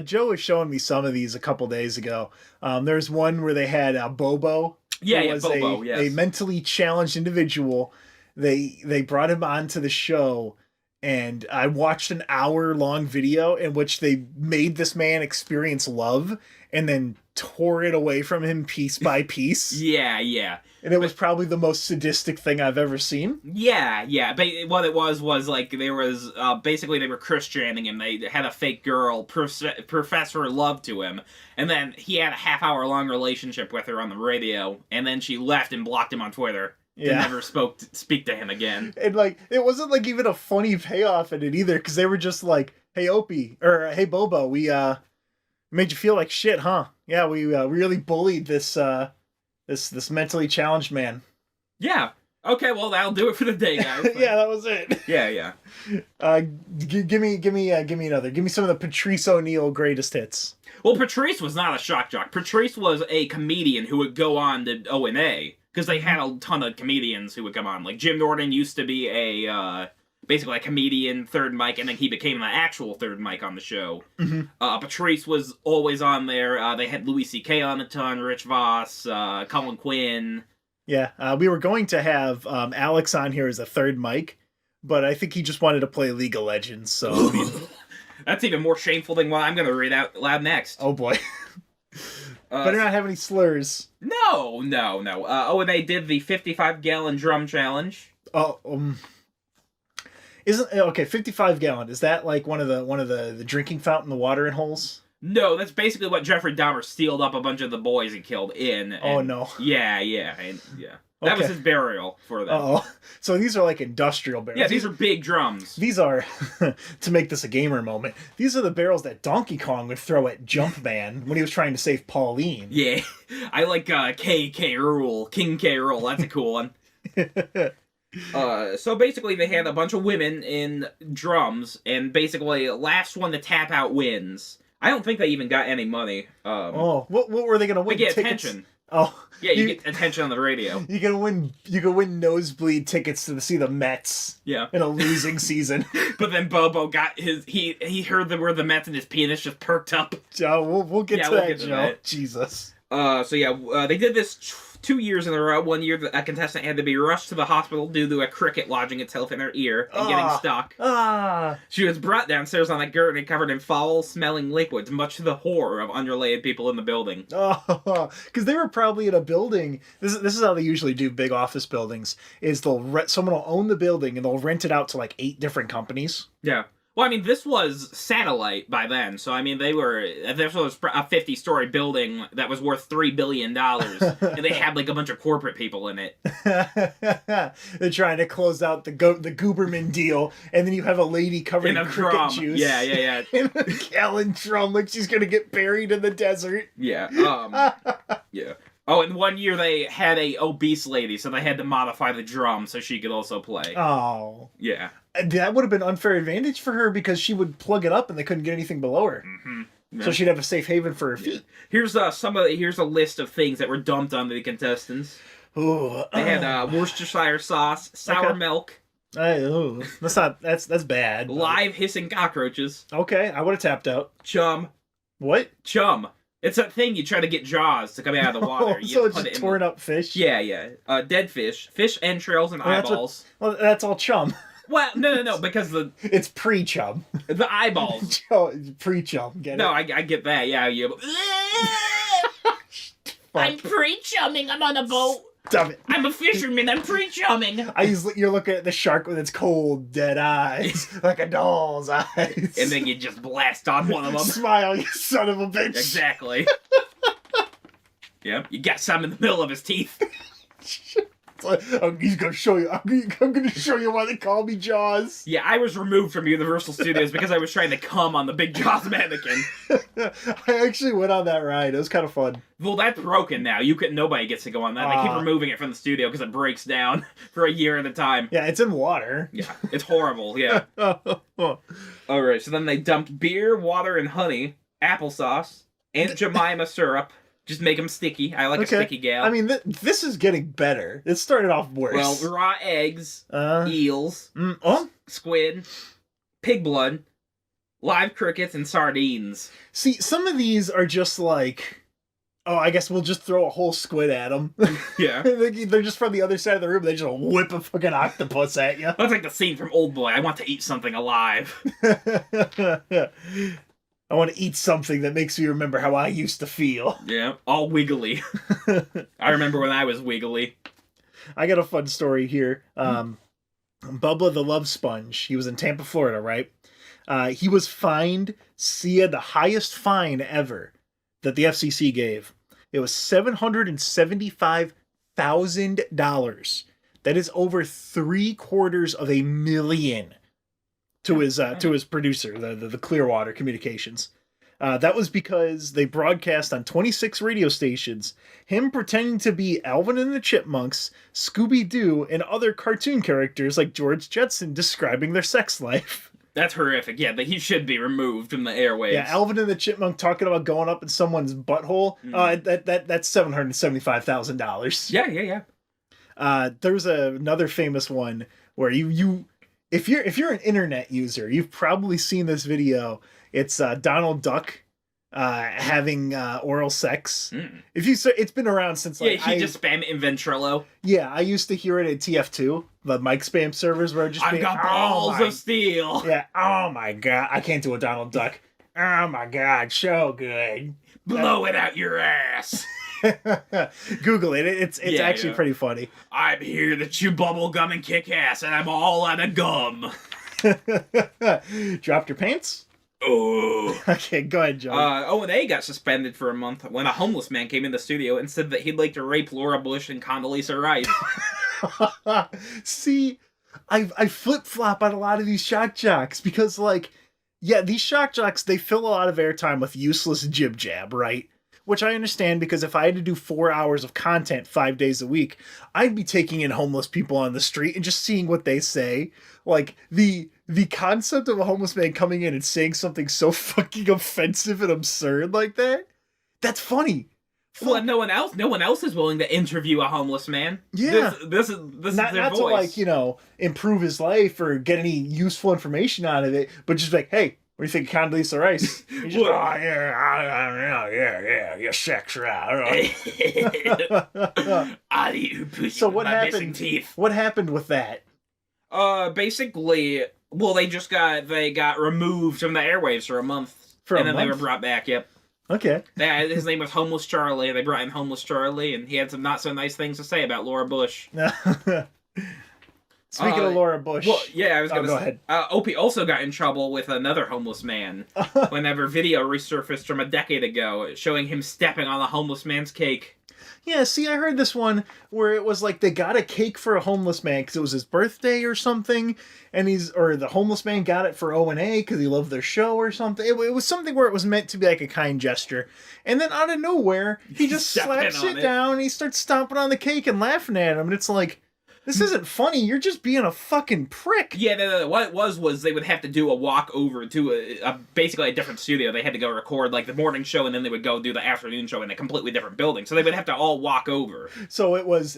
Joe was showing me some of these a couple days ago. There's one where they had Bobo. Yeah, Bobo, yes. A mentally challenged individual. They brought him onto the show, and I watched an hour-long video in which they made this man experience love and then tore it away from him piece by piece. Yeah. And it was probably the most sadistic thing I've ever seen. Yeah. But what it was like there was basically they were Christianing him. They had a fake girl profess her love to him, and then he had a half-hour-long relationship with her on the radio, and then she left and blocked him on Twitter. Yeah. Never speak to him again. And like it wasn't like even a funny payoff in it either, because they were just like, "Hey Opie," or "Hey Bobo, we made you feel like shit, huh? Yeah, we really bullied this mentally challenged man." Yeah. Okay, well that'll do it for the day, guys. Yeah, that was it. Yeah. Give me another. Give me some of the Patrice O'Neal greatest hits. Well, Patrice was not a shock jock. Patrice was a comedian who would go on to O&A. Because they had a ton of comedians who would come on. Like, Jim Norton used to be basically a comedian, third mic, and then he became the actual third mic on the show. Mm-hmm. Patrice was always on there. They had Louis C.K. on a ton, Rich Voss, Colin Quinn. Yeah, we were going to have Alex on here as a third mic, but I think he just wanted to play League of Legends, so... I mean... That's even more shameful than what I'm going to read out loud next. Oh, boy. Better not have any slurs. No. And they did the 55-gallon drum challenge. Isn't 55-gallon? Is that like one of the drinking fountain, the watering holes? No, that's basically what Jeffrey Dahmer sealed up a bunch of the boys he killed in. Oh no. Yeah. That was his burial for them. Oh, so these are like industrial barrels. Yeah, these are big drums. These are, to make this a gamer moment, these are the barrels that Donkey Kong would throw at Jumpman when he was trying to save Pauline. Yeah, I like King K. Rool. That's a cool one. So basically they had a bunch of women in drums, and basically last one to tap out wins. I don't think they even got any money. What were they going to win? They get attention. Oh. Yeah, you get attention on the radio. You can win nosebleed tickets to see the Mets. Yeah. In a losing season. But then Bobo got he heard the word the Mets and his penis just perked up. We'll get to that, Joe. Jesus. They did this 2 years in a row. 1 year, a contestant had to be rushed to the hospital due to a cricket lodging itself in her ear and getting stuck. She was brought downstairs on a gurney covered in foul-smelling liquids, much to the horror of unrelated people in the building. Because they were probably in a building. This is how they usually do big office buildings. Is someone will own the building and they'll rent it out to like 8 different companies. Yeah. Well, I mean, this was satellite by then, so I mean, this was a 50-story building that was worth $3 billion, and they had like a bunch of corporate people in it. They're trying to close out the Gooberman deal, and then you have a lady covered in cricket drum. juice. Yeah. In a gallon drum, like she's gonna get buried in the desert. Yeah. Yeah. Oh, and 1 year they had a obese lady, so they had to modify the drum so she could also play. Oh. Yeah. That would have been unfair advantage for her because she would plug it up and they couldn't get anything below her. Mm-hmm. Yeah. So she'd have a safe haven for her feet. Here's a list of things that were dumped onto the contestants. Ooh. They had Worcestershire sauce, sour milk. That's bad. Live hissing cockroaches. Okay, I would have tapped out. Chum. What? Chum. It's that thing you try to get Jaws to come out of the water. So it's just torn up fish? Yeah. Dead fish. Fish entrails and eyeballs. That's all chum. Well, no, because It's pre-chum. the eyeballs. Pre-chum, get No, it? I get that, yeah. You. I'm pre-chumming, I'm on a boat. Stop it. I'm a fisherman, I'm pre-chumming. You're looking at the shark with its cold, dead eyes, like a doll's eyes. And then you just blast on one of them. Smile, you son of a bitch. Exactly. Yep, you got some in the middle of his teeth. He's gonna show you. I'm gonna show you why they call me Jaws. Yeah, I was removed from Universal Studios because I was trying to cum on the big Jaws mannequin. I actually went on that ride. It was kind of fun. Well, that's broken now. Nobody gets to go on that. They keep removing it from the studio because it breaks down for a year at a time. Yeah, it's in water. Yeah, it's horrible. Yeah. All right, so then they dumped beer, water, and honey, applesauce, Aunt Jemima syrup. Just make them sticky. I like a sticky gal. I mean, this is getting better. It started off worse. Well, raw eggs, eels, squid, pig blood, live crickets, and sardines. See, some of these are just like, oh, I guess we'll just throw a whole squid at them. Yeah. They're just from the other side of the room. They just whip a fucking octopus at you. That's like the scene from Old Boy. I want to eat something alive. I want to eat something that makes me remember how I used to feel. Yeah, all wiggly. I remember when I was wiggly. I got a fun story here. Bubba the Love Sponge, he was in Tampa, Florida, right? He was fined, he had the highest fine ever that the FCC gave. It was $775,000. That is over $750,000 to his producer, the Clearwater Communications. That was because they broadcast on 26 radio stations him pretending to be Alvin and the Chipmunks, Scooby-Doo, and other cartoon characters like George Jetson describing their sex life. That's horrific. Yeah, he should be removed from the airwaves. Yeah, Alvin and the Chipmunk talking about going up in someone's butthole. That's $775,000. Yeah. There's another famous one where if you're an internet user, you've probably seen this video. It's Donald Duck having oral sex. It's been around since he just spam it in Ventrilo. Yeah, I used to hear it at TF2, the mic spam servers where it just I've got balls of steel. Yeah. Oh my god, I can't do a Donald Duck. Oh my god, so good. Blow it out your ass. Google it. It's actually pretty funny. I'm here to chew bubble gum and kick ass, and I'm all out of gum. Dropped your pants? Oh. Okay, go ahead, John. O&A got suspended for a month when a homeless man came in the studio and said that he'd like to rape Laura Bush and Condoleezza Rice. See, I flip-flop on a lot of these shock jocks because, these shock jocks, they fill a lot of airtime with useless jib-jab, right? Which I understand because if I had to do 4 hours of content 5 days a week, I'd be taking in homeless people on the street and just seeing what they say. Like, the concept of a homeless man coming in and saying something so fucking offensive and absurd like that, that's funny. Well, no one else is willing to interview a homeless man. Yeah. This is their voice. To, improve his life or get any useful information out of it, but just like, hey, what do you think of Condoleezza Rice? He's just, yeah, sex right. I'll eat your pussy So with what my happened? missing teeth. What happened with that? Basically, they got removed from the airwaves for a month. Then they were brought back, yep. Okay. His name was Homeless Charlie, and they brought in Homeless Charlie, and he had some not so nice things to say about Laura Bush. Speaking of Laura Bush. Well, yeah, I was going to go say. ahead. Opie also got in trouble with another homeless man whenever video resurfaced from a decade ago showing him stepping on a homeless man's cake. Yeah, see, I heard this one where it was like they got a cake for a homeless man because it was his birthday or something, and the homeless man got it for O&A because he loved their show or something. It was something where it was meant to be like a kind gesture, and then out of nowhere, he just slaps it down and he starts stomping on the cake and laughing at him, and it's like, this isn't funny, you're just being a fucking prick. Yeah, no. What it was they would have to do a walk over to basically a different studio. They had to go record the morning show, and then they would go do the afternoon show in a completely different building. So they would have to all walk over. So it was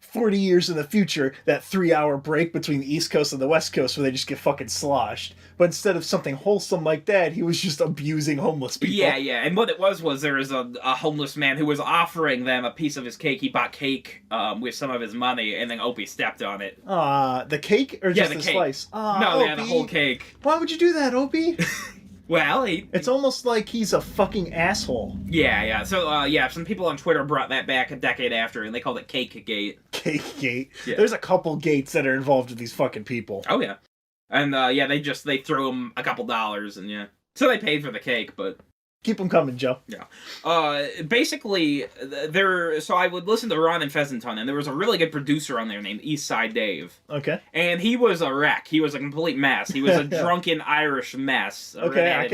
40 years in the future, that 3-hour break between the East Coast and the West Coast where they just get fucking sloshed. But instead of something wholesome like that, he was just abusing homeless people. Yeah, and what it was there was a homeless man who was offering them a piece of his cake. He bought cake with some of his money, and then Opie stepped on it. The cake? Or just the cake. slice? No, yeah, the whole cake. Why would you do that, Opie? Well, it's almost like he's a fucking asshole. Yeah. So, some people on Twitter brought that back a decade after, and they called it Cake Gate. Cake Gate. Yeah. There's a couple gates that are involved with these fucking people. Oh, yeah. And, they threw him a couple dollars, and yeah. So they paid for the cake, but... Keep them coming, Joe. Yeah. Basically, so I would listen to Ron and Pheasanton, and there was a really good producer on there named Eastside Dave. Okay. And he was a wreck. He was a complete mess. He was a drunken Irish mess. Okay, I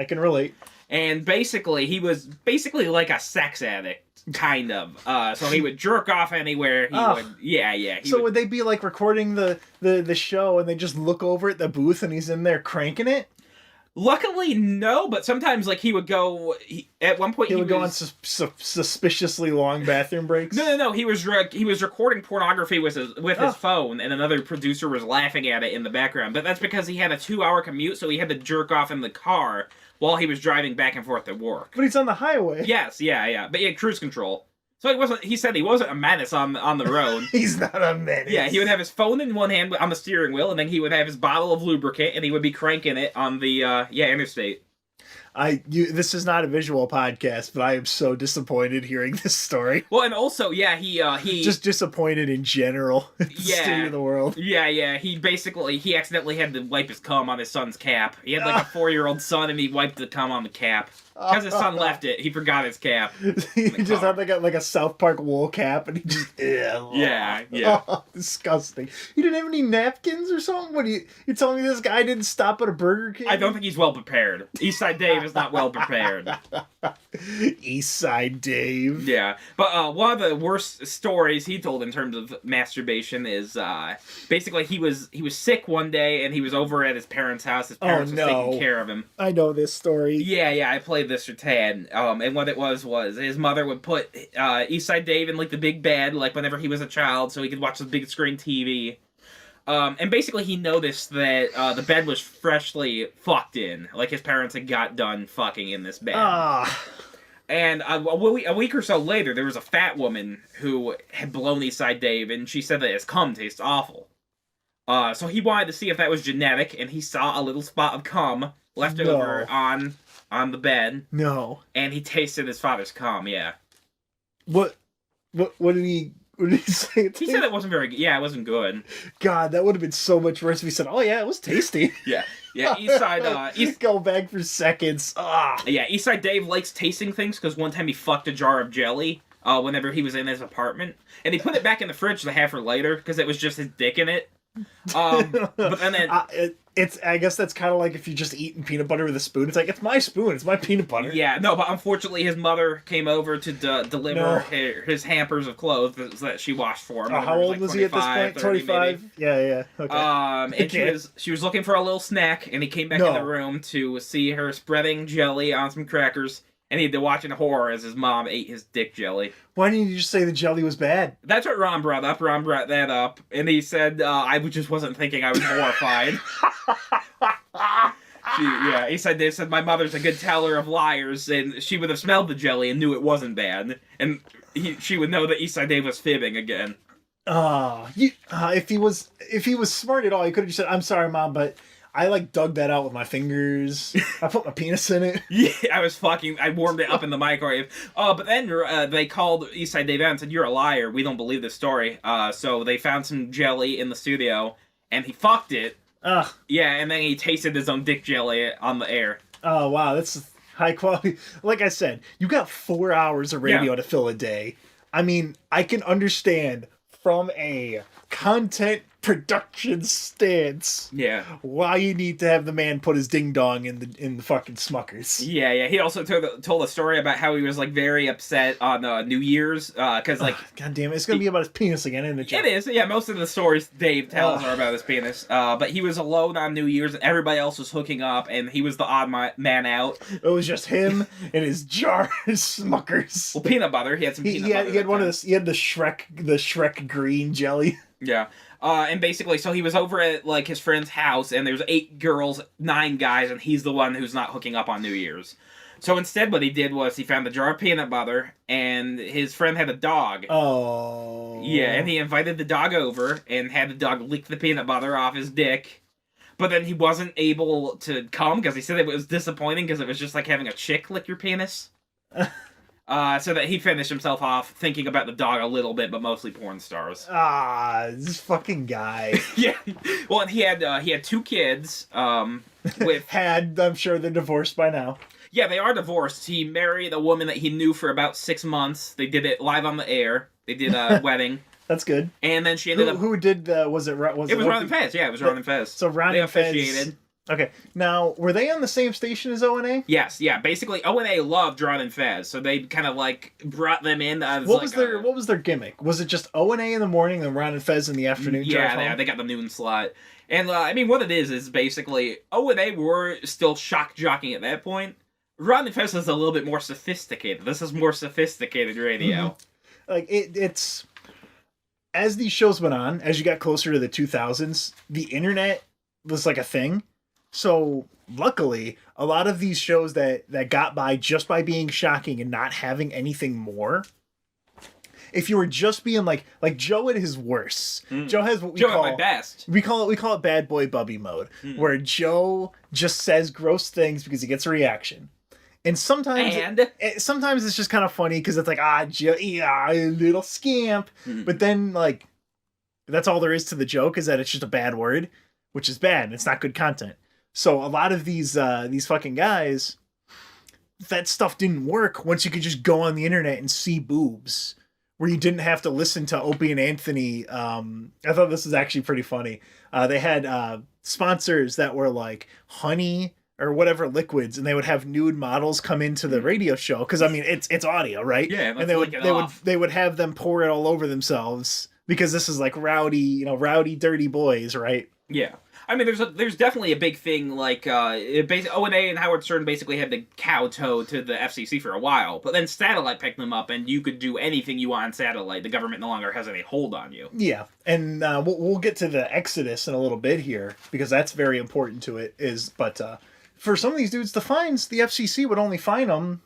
can relate. And basically, he was like a sex addict, kind of. So he would jerk off anywhere. Would they be like recording the show and they just look over at the booth and he's in there cranking it? Luckily, no, but sometimes, like, he would go... at one point, he would go on suspiciously long bathroom breaks? No. He was recording pornography with his phone, and another producer was laughing at it in the background. But that's because he had a 2-hour commute, so he had to jerk off in the car while he was driving back and forth to work. But he's on the highway. Yes, yeah. But he had cruise control. So he said he wasn't a menace on the road. He's not a menace. Yeah, he would have his phone in one hand on the steering wheel, and then he would have his bottle of lubricant, and he would be cranking it on the interstate. This is not a visual podcast, but I am so disappointed hearing this story. Well, and also, he just disappointed in general. The state of the world. Yeah. He accidentally had to wipe his cum on his son's cap. He had like a 4-year-old son, and he wiped the cum on the cap. Because his son left it, he forgot his cap. He just had like a South Park wool cap, and he just yeah. Oh, disgusting. You didn't have any napkins or something? What you telling me this guy didn't stop at a Burger King? I don't think he's well prepared. Eastside Dave is not well prepared. Eastside Dave. Yeah, but one of the worst stories he told in terms of masturbation is basically he was sick one day and he was over at his parents' house. His parents was taking care of him. I know this story. Yeah, I played this for Tad. And what it was his mother would put Eastside Dave in like the big bed, like whenever he was a child, so he could watch the big screen TV. And basically he noticed that the bed was freshly fucked in. Like his parents had got done fucking in this bed. And a week or so later, there was a fat woman who had blown Eastside Dave, and she said that his cum tastes awful. So he wanted to see if that was genetic, and he saw a little spot of cum left over on the bed. No. And he tasted his father's cum, yeah. What did he say? He said it wasn't very good. Yeah, it wasn't good. God, that would have been so much worse if he said, "Oh yeah, it was tasty." Yeah, Eastside. Go back for seconds. Yeah, Eastside Dave likes tasting things because one time he fucked a jar of jelly whenever he was in his apartment, and he put it back in the fridge to have for later because it was just his dick in it. But then I guess that's kind of like if you're just eating peanut butter with a spoon. It's like, it's my spoon, it's my peanut butter. Yeah, no, but unfortunately his mother came over to deliver his hampers of clothes that she washed for him. How old was he at this point? 25? Maybe. Yeah. Okay. And she was looking for a little snack, and he came back in the room to see her spreading jelly on some crackers. And he had to watch in horror as his mom ate his dick jelly. Why didn't you just say the jelly was bad? That's what Ron brought up. Ron brought that up. And he said, I just wasn't thinking. I was horrified. Eastside Dave said, my mother's a good teller of liars. And she would have smelled the jelly and knew it wasn't bad. And she would know that Eastside Dave was fibbing again. If he was smart at all, he could have just said, I'm sorry, Mom, but... I dug that out with my fingers. I put my penis in it. Yeah, I warmed it up in the microwave. But then they called Eastside Dave out and said, you're a liar. We don't believe this story. So they found some jelly in the studio, and he fucked it. Yeah, and then he tasted his own dick jelly on the air. Oh, wow, that's high quality. Like I said, you got 4 hours of radio to fill a day. I mean, I can understand from a content production stance. Yeah. Why you need to have the man put his ding dong in the fucking Smuckers. Yeah. He also told a story about how he was like very upset on New Year's because like God damn it, it's gonna be about his penis again, isn't it, Joe? it is. Yeah, most of the stories Dave tells are about his penis. But he was alone on New Year's and everybody else was hooking up and he was the odd man out. It was just him and his jar of Smuckers. Well, peanut butter. He had some peanut butter. He had one of the Shrek green jelly. Yeah. And basically, so he was over at, like, his friend's house, and there's 8 girls, 9 guys, and he's the one who's not hooking up on New Year's. So instead, what he did was he found a jar of peanut butter, and his friend had a dog. Oh. Yeah, and he invited the dog over, and had the dog lick the peanut butter off his dick. But then he wasn't able to come, because he said it was disappointing, because it was just like having a chick lick your penis. So that he finished himself off thinking about the dog a little bit, but mostly porn stars. This fucking guy. Yeah. Well, and he had 2 kids. I'm sure they're divorced by now. Yeah, they are divorced. He married a woman that he knew for about 6 months. They did it live on the air. They did a wedding. That's good. And then she ended up. Who did? Was it Ron and Fez. Yeah, it was Ron and Fez. So Ron and Fez officiated. Okay, now, were they on the same station as O&A? Yes, yeah. Basically, O&A loved Ron and Fez, so they kind of, like, brought them in as, what was their gimmick? Was it just O&A in the morning and Ron and Fez in the afternoon? Yeah, they got the noon slot. And, I mean, what it is basically, O&A were still shock jockeying at that point. Ron and Fez is a little bit more sophisticated. This is more sophisticated radio. Mm-hmm. Like, it's... As these shows went on, as you got closer to the 2000s, the internet was, like, a thing. So, luckily, a lot of these shows that got by just by being shocking and not having anything more, if you were just being like Joe at his worst, Joe has what we call... at my best. We call it bad boy Bubby mode, where Joe just says gross things because he gets a reaction. And sometimes it's just kind of funny because it's like, Joe, yeah, little scamp. But then, like, that's all there is to the joke, is that it's just a bad word, which is bad. It's not good content. So a lot of these fucking guys, that stuff didn't work once you could just go on the internet and see boobs, where you didn't have to listen to Opie and Anthony. I thought this was actually pretty funny. They had sponsors that were like honey or whatever liquids, and they would have nude models come into the radio show because, I mean, it's audio, right? Yeah, and they would have them pour it all over themselves because this is like rowdy, dirty boys, right? Yeah. I mean, there's definitely a big thing, like, O&A and Howard Stern basically had to kowtow to the FCC for a while, but then satellite picked them up, and you could do anything you want on satellite. The government no longer has any hold on you. Yeah, and we'll get to the Exodus in a little bit here, because that's very important to it, but for some of these dudes, the fines, the FCC would only fine them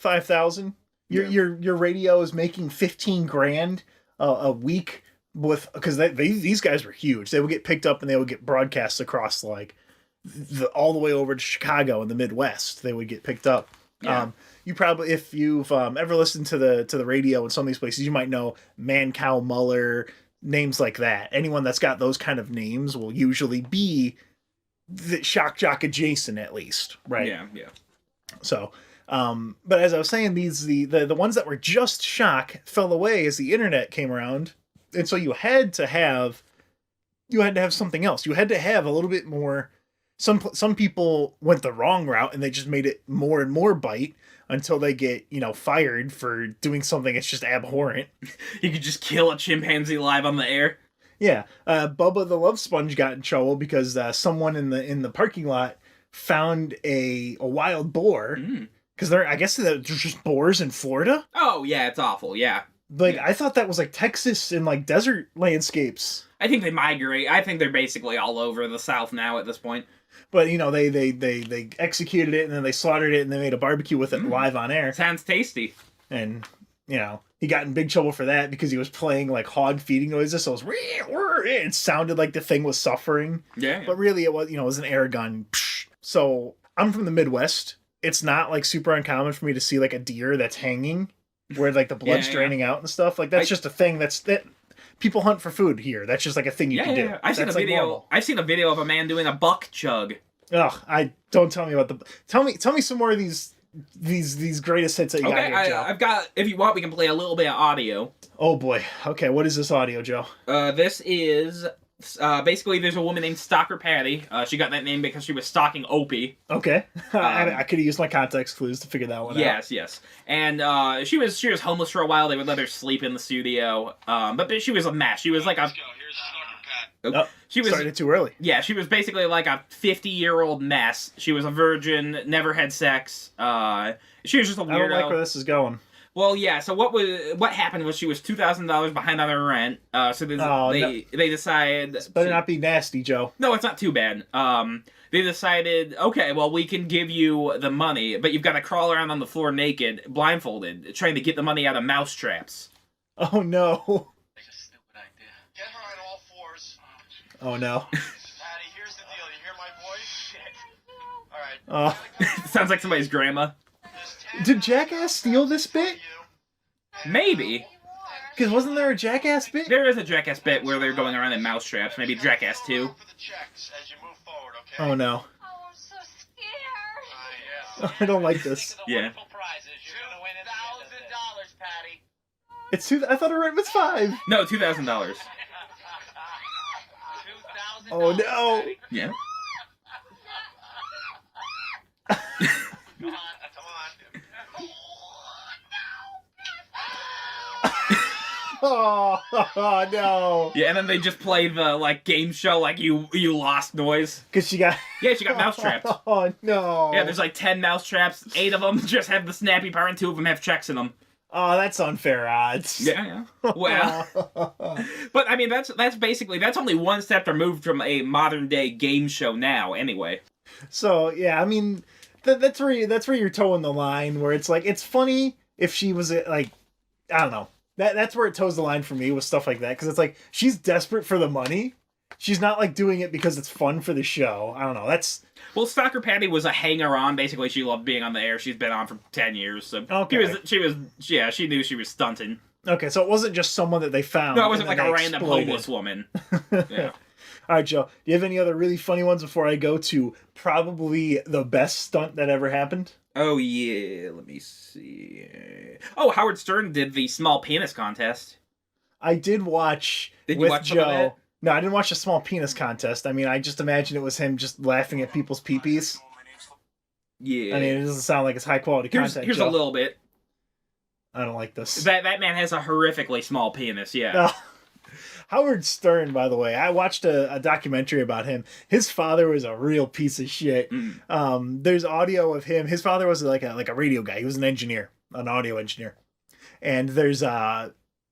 $5,000. Your radio is making $15,000 a week. Because these guys were huge. They would get picked up and they would get broadcast across all the way over to Chicago in the Midwest. They would get picked up. Yeah. You probably, if you've ever listened to the radio in some of these places, you might know Man Cow Muller, names like that. Anyone that's got those kind of names will usually be the shock jock adjacent, at least, right? Yeah. So, but as I was saying, the ones that were just shock fell away as the internet came around. And so you had to have something else. You had to have a little bit more. Some people went the wrong route and they just made it more and more bite until they get, fired for doing something that's just abhorrent. You could just kill a chimpanzee live on the air. Yeah. Bubba the Love Sponge got in trouble because someone in the parking lot found a wild boar. Because I guess there's just boars in Florida. Oh, yeah, it's awful, yeah. I thought that was like Texas and like desert landscapes. I think they migrate. I think they're basically all over the South now at this point. But they executed it and then they slaughtered it and they made a barbecue with it live on air. Sounds tasty. And he got in big trouble for that because he was playing like hog feeding noises. So it sounded like the thing was suffering. Yeah. But really it was it was an air gun. So I'm from the Midwest. It's not like super uncommon for me to see like a deer that's hanging, where like the blood's draining out and stuff. Like that's just a thing that people hunt for food here. That's just like a thing you can do. I've seen a video. I've seen a video of a man doing a buck chug. Ugh, don't tell me about tell me some more of these greatest hits that you got here, Joe. I've got, if you want, we can play a little bit of audio. Oh boy. Okay, what is this audio, Joe? This is Basically, there's a woman named Stalker Patty. She got that name because she was stalking Opie. Okay. I could have used my context clues to figure that one out. Yes. And she was homeless for a while. They would let her sleep in the studio. But she was a mess. She was like a... She was started too early. Yeah, she was basically like a 50-year-old mess. She was a virgin, never had sex. She was just a weirdo. I don't like where this is going. Well, yeah. So what happened was she was $2,000 behind on her rent. So they decided This better not be nasty, Joe. No, it's not too bad. They decided, okay, well, we can give you the money, but you've got to crawl around on the floor naked, blindfolded, trying to get the money out of mouse traps. Oh no. Get her on all fours. Oh no. Patty, here's the deal. You hear my voice? All right. Sounds like somebody's grandma. Did Jackass steal this bit? Maybe. Because wasn't there a Jackass bit? There is a Jackass bit where they're going around in mouse traps. Maybe Jackass 2. Oh no. Oh, I'm so scared. I don't like this. Yeah. $2,000, Patty. It's two. I thought it was $5. No, $2,000. Oh no. Yeah. Come on. Oh no. Yeah, and then they just play the game show you lost noise. Because she got. Yeah, she got mouse traps. Oh no. Yeah, there's 10 mouse traps. 8 of them just have the snappy part, and 2 of them have checks in them. Oh, that's unfair odds. Yeah. Well, but I mean that's only one step removed from a modern day game show now. Anyway. So yeah, I mean that's where you're towing the line. Where it's it's funny if she was I don't know. That's where it toes the line for me with stuff like that, because it's she's desperate for the money. She's not doing it because it's fun for the show. I don't know. Well, Stalker Patty was a hanger-on. Basically, she loved being on the air. She's been on for 10 years, so okay. She knew she was stunting. Okay, so it wasn't just someone that they found. No, it wasn't a random homeless woman. Yeah. All right, Joe. Do you have any other really funny ones before I go to probably the best stunt that ever happened? Oh, yeah. Let me see. Oh, Howard Stern did the small penis contest. I did watch Did you with watch some of Joe. that? No, I didn't watch the small penis contest. I mean, I just imagine it was him just laughing at people's pee-pees. Yeah. I mean, it doesn't sound like it's high-quality content, Here's Joe. a little bit. I don't like this. That man has a horrifically small penis, yeah. Howard Stern, by the way, I watched a documentary about him. His father was a real piece of shit. There's audio of him. His father was like a radio guy. He was an engineer, an audio engineer. And there's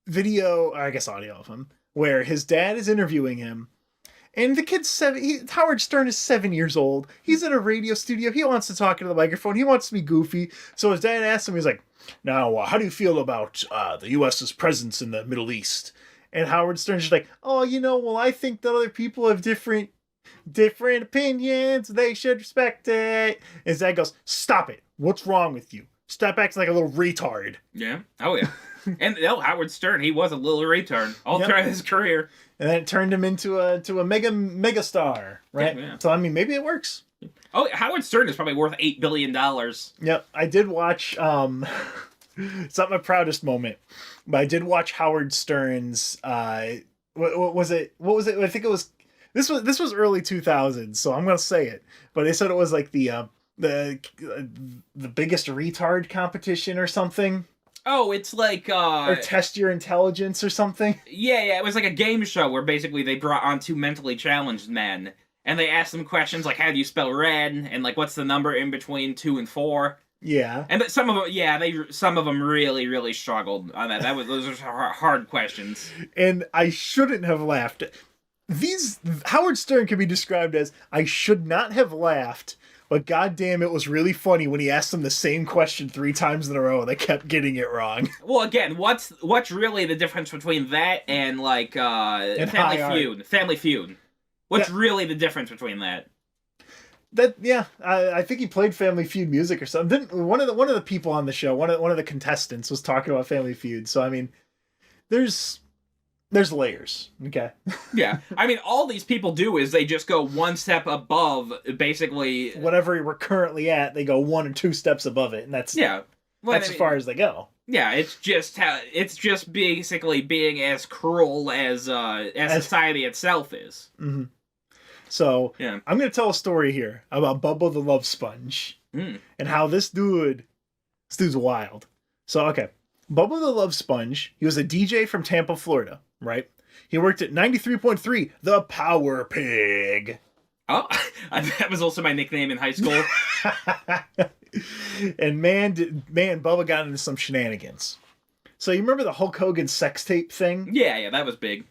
video, or I guess audio of him, where his dad is interviewing him. And the kid's Howard Stern is 7 years old. He's in a radio studio. He wants to talk into the microphone. He wants to be goofy. So his dad asks him, he's like, now, how do you feel about the U.S.'s presence in the Middle East? And Howard Stern's just like, well, I think that other people have different opinions. They should respect it. And his dad goes, stop it. What's wrong with you? Stop acting like a little retard. Yeah. Oh, yeah. And Howard Stern, he was a little retard all throughout his career. And then it turned him into a mega star, right? Yeah. So, I mean, maybe it works. Oh, Howard Stern is probably worth $8 billion. Yep. I did watch, it's not my proudest moment, but I did watch Howard Stern's, what was it? I think it was, this was early 2000s, so I'm going to say it, but they said it was the biggest retard competition or something. Oh, it's or test your intelligence or something. Yeah, it was like a game show where basically they brought on 2 mentally challenged men, and they asked them questions like, how do you spell red? And what's the number in between 2 and 4? Yeah. And some of them, some of them really, really struggled on that. Those are hard questions. And I shouldn't have laughed. Howard Stern can be described as, I should not have laughed, but goddamn, it was really funny when he asked them the same question 3 times in a row and they kept getting it wrong. Well, again, what's really the difference between that and Family Feud? What's really the difference between that? I think he played Family Feud music or something. One of the people on the show, one of the contestants was talking about Family Feud. So I mean, there's layers, okay? Yeah, I mean, all these people do is they just go one step above, basically whatever we're currently at. They go 1 or 2 steps above it, and that's as far as they go. Yeah, it's just basically being as cruel as society itself is. Mm-hmm. So yeah. I'm going to tell a story here about Bubba the Love Sponge and how this dude's wild. So, okay. Bubba the Love Sponge, he was a DJ from Tampa, Florida, right? He worked at 93.3, The Power Pig. Oh, that was also my nickname in high school. And man, Bubba got into some shenanigans. So you remember the Hulk Hogan sex tape thing? Yeah, that was big.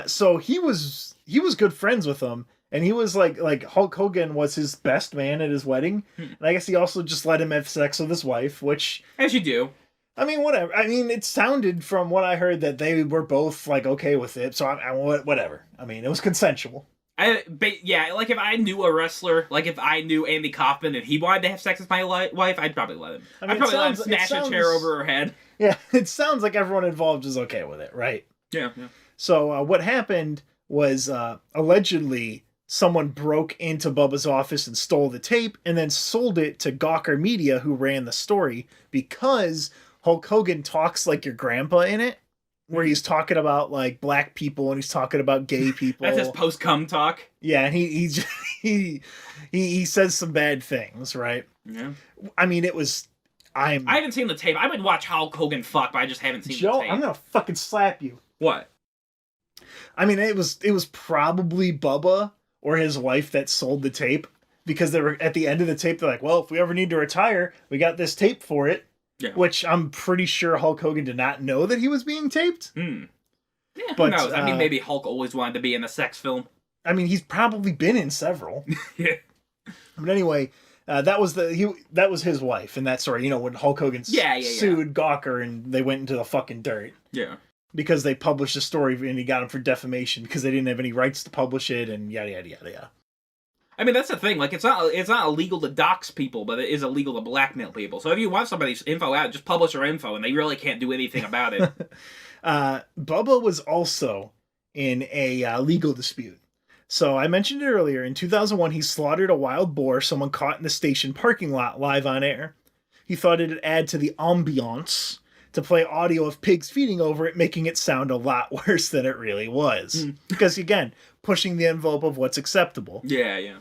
So he was good friends with him, and he was like Hulk Hogan was his best man at his wedding, and I guess he also just let him have sex with his wife, which, as you do. I mean, whatever. I mean, it sounded from what I heard that they were both like okay with it, so whatever. I mean, it was consensual. Like if I knew a wrestler, like if I knew Andy Kaufman and he wanted to have sex with my wife, I'd probably let him. I'd probably let him smash a chair over her head. Yeah, it sounds like everyone involved is okay with it, right? Yeah. So what happened was allegedly someone broke into Bubba's office and stole the tape and then sold it to Gawker Media, who ran the story, because Hulk Hogan talks like your grandpa in it. Where he's talking about like black people and he's talking about gay people. That's his post-cum talk. Yeah, and he says some bad things, right? Yeah. I mean, it was. I haven't seen the tape. I would watch Hulk Hogan fuck, but I just haven't seen Joe, the tape. I'm gonna fucking slap you. What? I mean, it was probably Bubba or his wife that sold the tape, because they were at the end of the tape. They're like, well, if we ever need to retire, we got this tape for it. Yeah. Which I'm pretty sure Hulk Hogan did not know that he was being taped. Yeah, but, who knows? I mean, maybe Hulk always wanted to be in a sex film. I mean, he's probably been in several. Yeah. But anyway, that was his wife in that story. You know, when Hulk Hogan sued Gawker and they went into the fucking dirt. Yeah. Because they published a story and he got him for defamation because they didn't have any rights to publish it and yada yada yada yada. I mean, that's the thing. Like, it's not illegal to dox people, but it is illegal to blackmail people. So if you want somebody's info out, just publish their info, and they really can't do anything about it. Bubba was also in a legal dispute. So I mentioned it earlier. In 2001, he slaughtered a wild boar someone caught in the station parking lot live on air. He thought it'd add to the ambiance to play audio of pigs feeding over it, making it sound a lot worse than it really was. Because, again, pushing the envelope of what's acceptable. Yeah.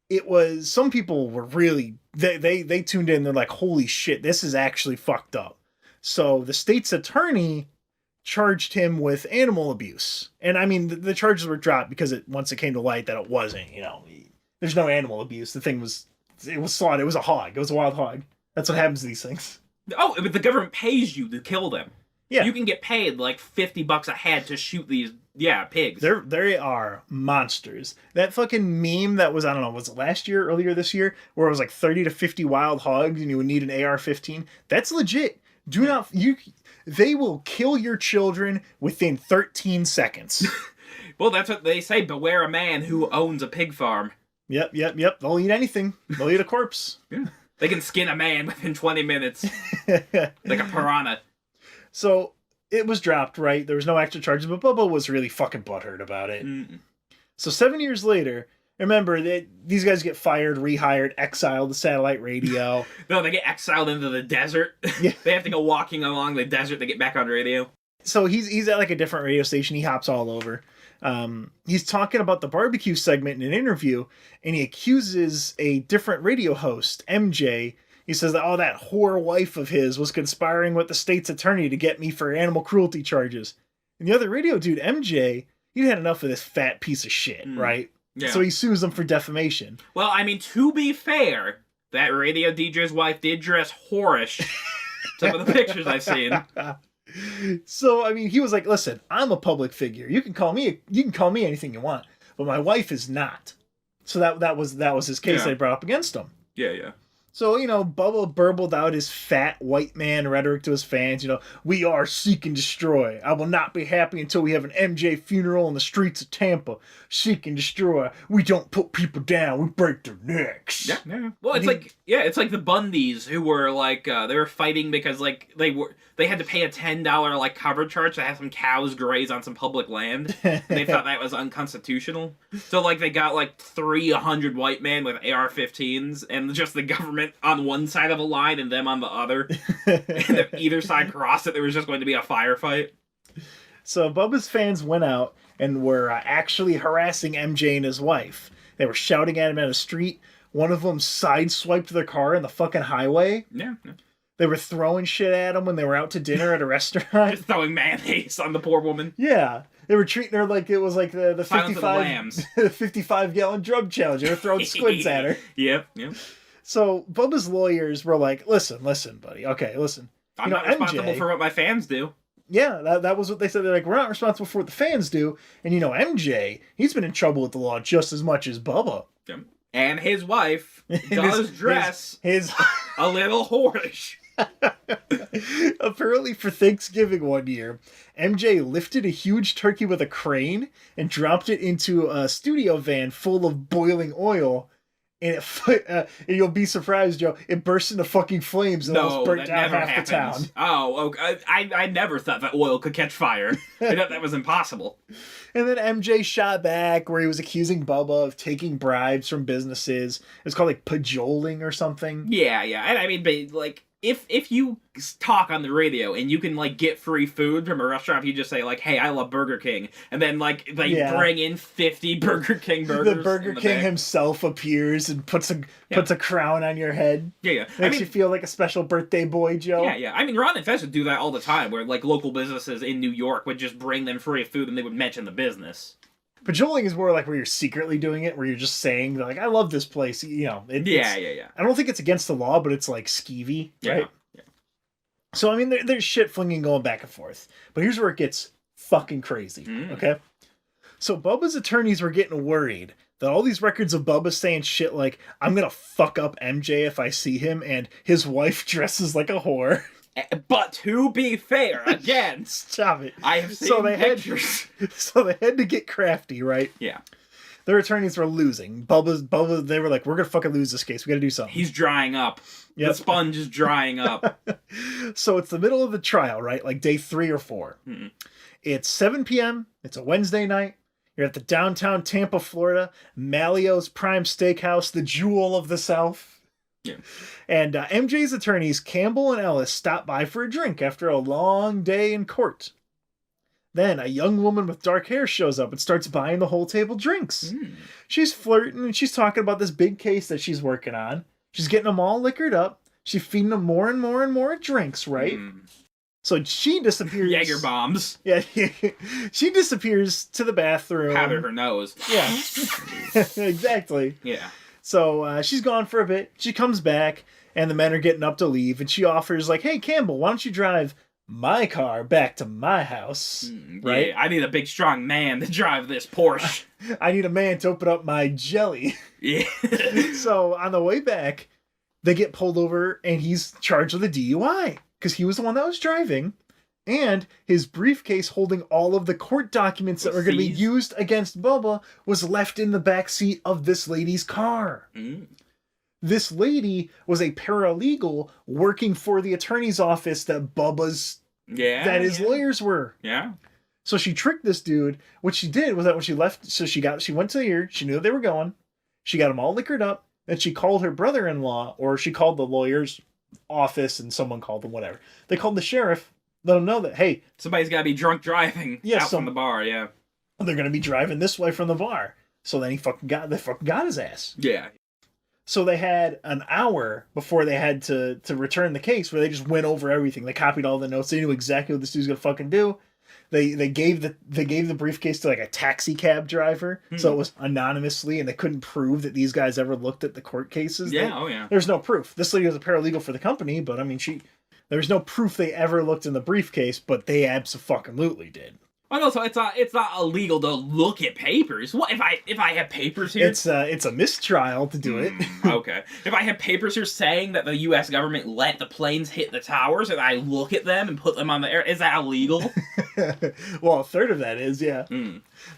It was, some people were really, they tuned in, they're like, holy shit, this is actually fucked up. So the state's attorney charged him with animal abuse. And I mean, the charges were dropped because once it came to light that it wasn't, there's no animal abuse. The thing was, it was slaughtered. It was a hog. It was a wild hog. That's what happens to these things. Oh, but the government pays you to kill them. Yeah. You can get paid like $50 a head to shoot these, pigs. They are monsters. That fucking meme that was, I don't know, was it last year, earlier this year, where it was like 30 to 50 wild hogs and you would need an AR-15? That's legit. They will kill your children within 13 seconds. Well, that's what they say. Beware a man who owns a pig farm. Yep. They'll eat anything. They'll eat a corpse. Yeah. They can skin a man within 20 minutes. Like a piranha. So it was dropped, right? There was no extra charges, but Bubba was really fucking butthurt about it. So 7 years later, remember that these guys get fired, rehired, exiled to satellite radio. No, they get exiled into the desert. Yeah. They have to go walking along the desert to get back on radio. So he's at like a different radio station. He hops all over. He's talking about the barbecue segment in an interview, and he accuses a different radio host, MJ. He says that, that whore wife of his was conspiring with the state's attorney to get me for animal cruelty charges. And the other radio dude, MJ, he'd had enough of this fat piece of shit, right? Yeah. So he sues them for defamation. Well, I mean, to be fair, that radio DJ's wife did dress whorish. Some of the pictures I've seen. So, I mean, he was like, listen, I'm a public figure. You can call me anything you want, but my wife is not. So that was his case that he brought up against him. Yeah. So, Bubba burbled out his fat white man rhetoric to his fans. We are seek and destroy. I will not be happy until we have an MJ funeral in the streets of Tampa. Seek and destroy. We don't put people down. We break their necks. Yeah. Well, it's like the Bundys who were like, they were fighting because like they had to pay a $10 like cover charge to have some cows graze on some public land. They thought that was unconstitutional. So like they got like 300 white men with AR-15s, and just the government it on one side of a line and them on the other. And if either side crossed it, there was just going to be a firefight. So Bubba's fans went out and were actually harassing MJ and his wife. They were shouting at him at a street. One of them sideswiped their car in the fucking highway. Yeah. They were throwing shit at him when they were out to dinner at a restaurant. Just throwing mayonnaise on the poor woman. Yeah. They were treating her like it was like the 55 gallon drug challenge. They were throwing squids at her. Yep. So Bubba's lawyers were like, listen, buddy. Okay, listen. I'm not responsible for what my fans do. Yeah, that was what they said. They're like, we're not responsible for what the fans do. And MJ, he's been in trouble with the law just as much as Bubba. And his wife does dress his a little whorish. Apparently for Thanksgiving one year, MJ lifted a huge turkey with a crane and dropped it into a studio van full of boiling oil. And you'll be surprised, Joe, it burst into fucking flames and almost burnt down half the town. Oh, okay. I never thought that oil could catch fire. I thought that was impossible. And then MJ shot back where he was accusing Bubba of taking bribes from businesses. It's called like cajoling or something. Yeah. And I mean, like, if you talk on the radio and you can like get free food from a restaurant, if you just say like, "Hey, I love Burger King," and then like they bring in 50 Burger King burgers, the Burger King himself appears and puts a crown on your head. Yeah. Makes you feel like a special birthday boy, Joe. Yeah. I mean, Ron and Fez would do that all the time, where like local businesses in New York would just bring them free food and they would mention the business. Cajoling is more like where you're secretly doing it, where you're just saying like, "I love this place." Yeah. I don't think it's against the law, but it's like skeevy, right? Yeah. So I mean, there's shit flinging going back and forth, but here's where it gets fucking crazy. Okay, so Bubba's attorneys were getting worried that all these records of Bubba saying shit like, "I'm gonna fuck up MJ if I see him," and his wife dresses like a whore. But to be fair, again, stop it. I have seen pictures. So they had to get crafty, right? Yeah. Their attorneys were losing. Bubba, they were like, "We're gonna fucking lose this case. We gotta do something." He's drying up. Yep. The sponge is drying up. So it's the middle of the trial, right? Like day 3 or 4. Mm-hmm. It's 7 p.m. It's a Wednesday night. You're at the downtown Tampa, Florida, Malio's Prime Steakhouse, the jewel of the South. Yeah. And MJ's attorneys, Campbell and Ellis, stop by for a drink after a long day in court. Then a young woman with dark hair shows up and starts buying the whole table drinks. She's flirting and she's talking about this big case that she's working on. She's getting them all liquored up. She's feeding them more and more and more drinks, right? So she disappears. Jaeger bombs. Yeah, she disappears to the bathroom. Powder her nose. Yeah, exactly. Yeah. So she's gone for a bit. She comes back, and the men are getting up to leave, and she offers, like, "Hey, Campbell, why don't you drive my car back to my house?" Right? Yeah, I need a big, strong man to drive this Porsche. I need a man to open up my jelly. Yeah. So on the way back, they get pulled over, and he's charged with a DUI, because he was the one that was driving. And his briefcase holding all of the court documents that were going to be used against Bubba was left in the back seat of this lady's car. This lady was a paralegal working for the attorney's office that his lawyers were. Yeah. So she tricked this dude. What she did was that when she left, so she went to here, she knew that they were going. She got them all liquored up. Then she called her brother-in-law, or she called the lawyer's office and someone called them, whatever. They called the sheriff. Let them know that, hey, somebody's got to be drunk driving out from the bar, yeah. They're going to be driving this way from the bar. So then they fucking got his ass. Yeah. So they had an hour before they had to return the case where they just went over everything. They copied all the notes. They knew exactly what this dude's going to fucking do. They gave the briefcase to like a taxi cab driver, so it was anonymously, and they couldn't prove that these guys ever looked at the court cases. Yeah, There's no proof. This lady was a paralegal for the company, but I mean, there's no proof they ever looked in the briefcase, but they absolutely did. Oh no, so it's not illegal to look at papers. What if I have papers here? It's a mistrial to do it. Okay. If I have papers here saying that the U.S. government let the planes hit the towers, and I look at them and put them on the air, is that illegal? Well, a third of that is, yeah.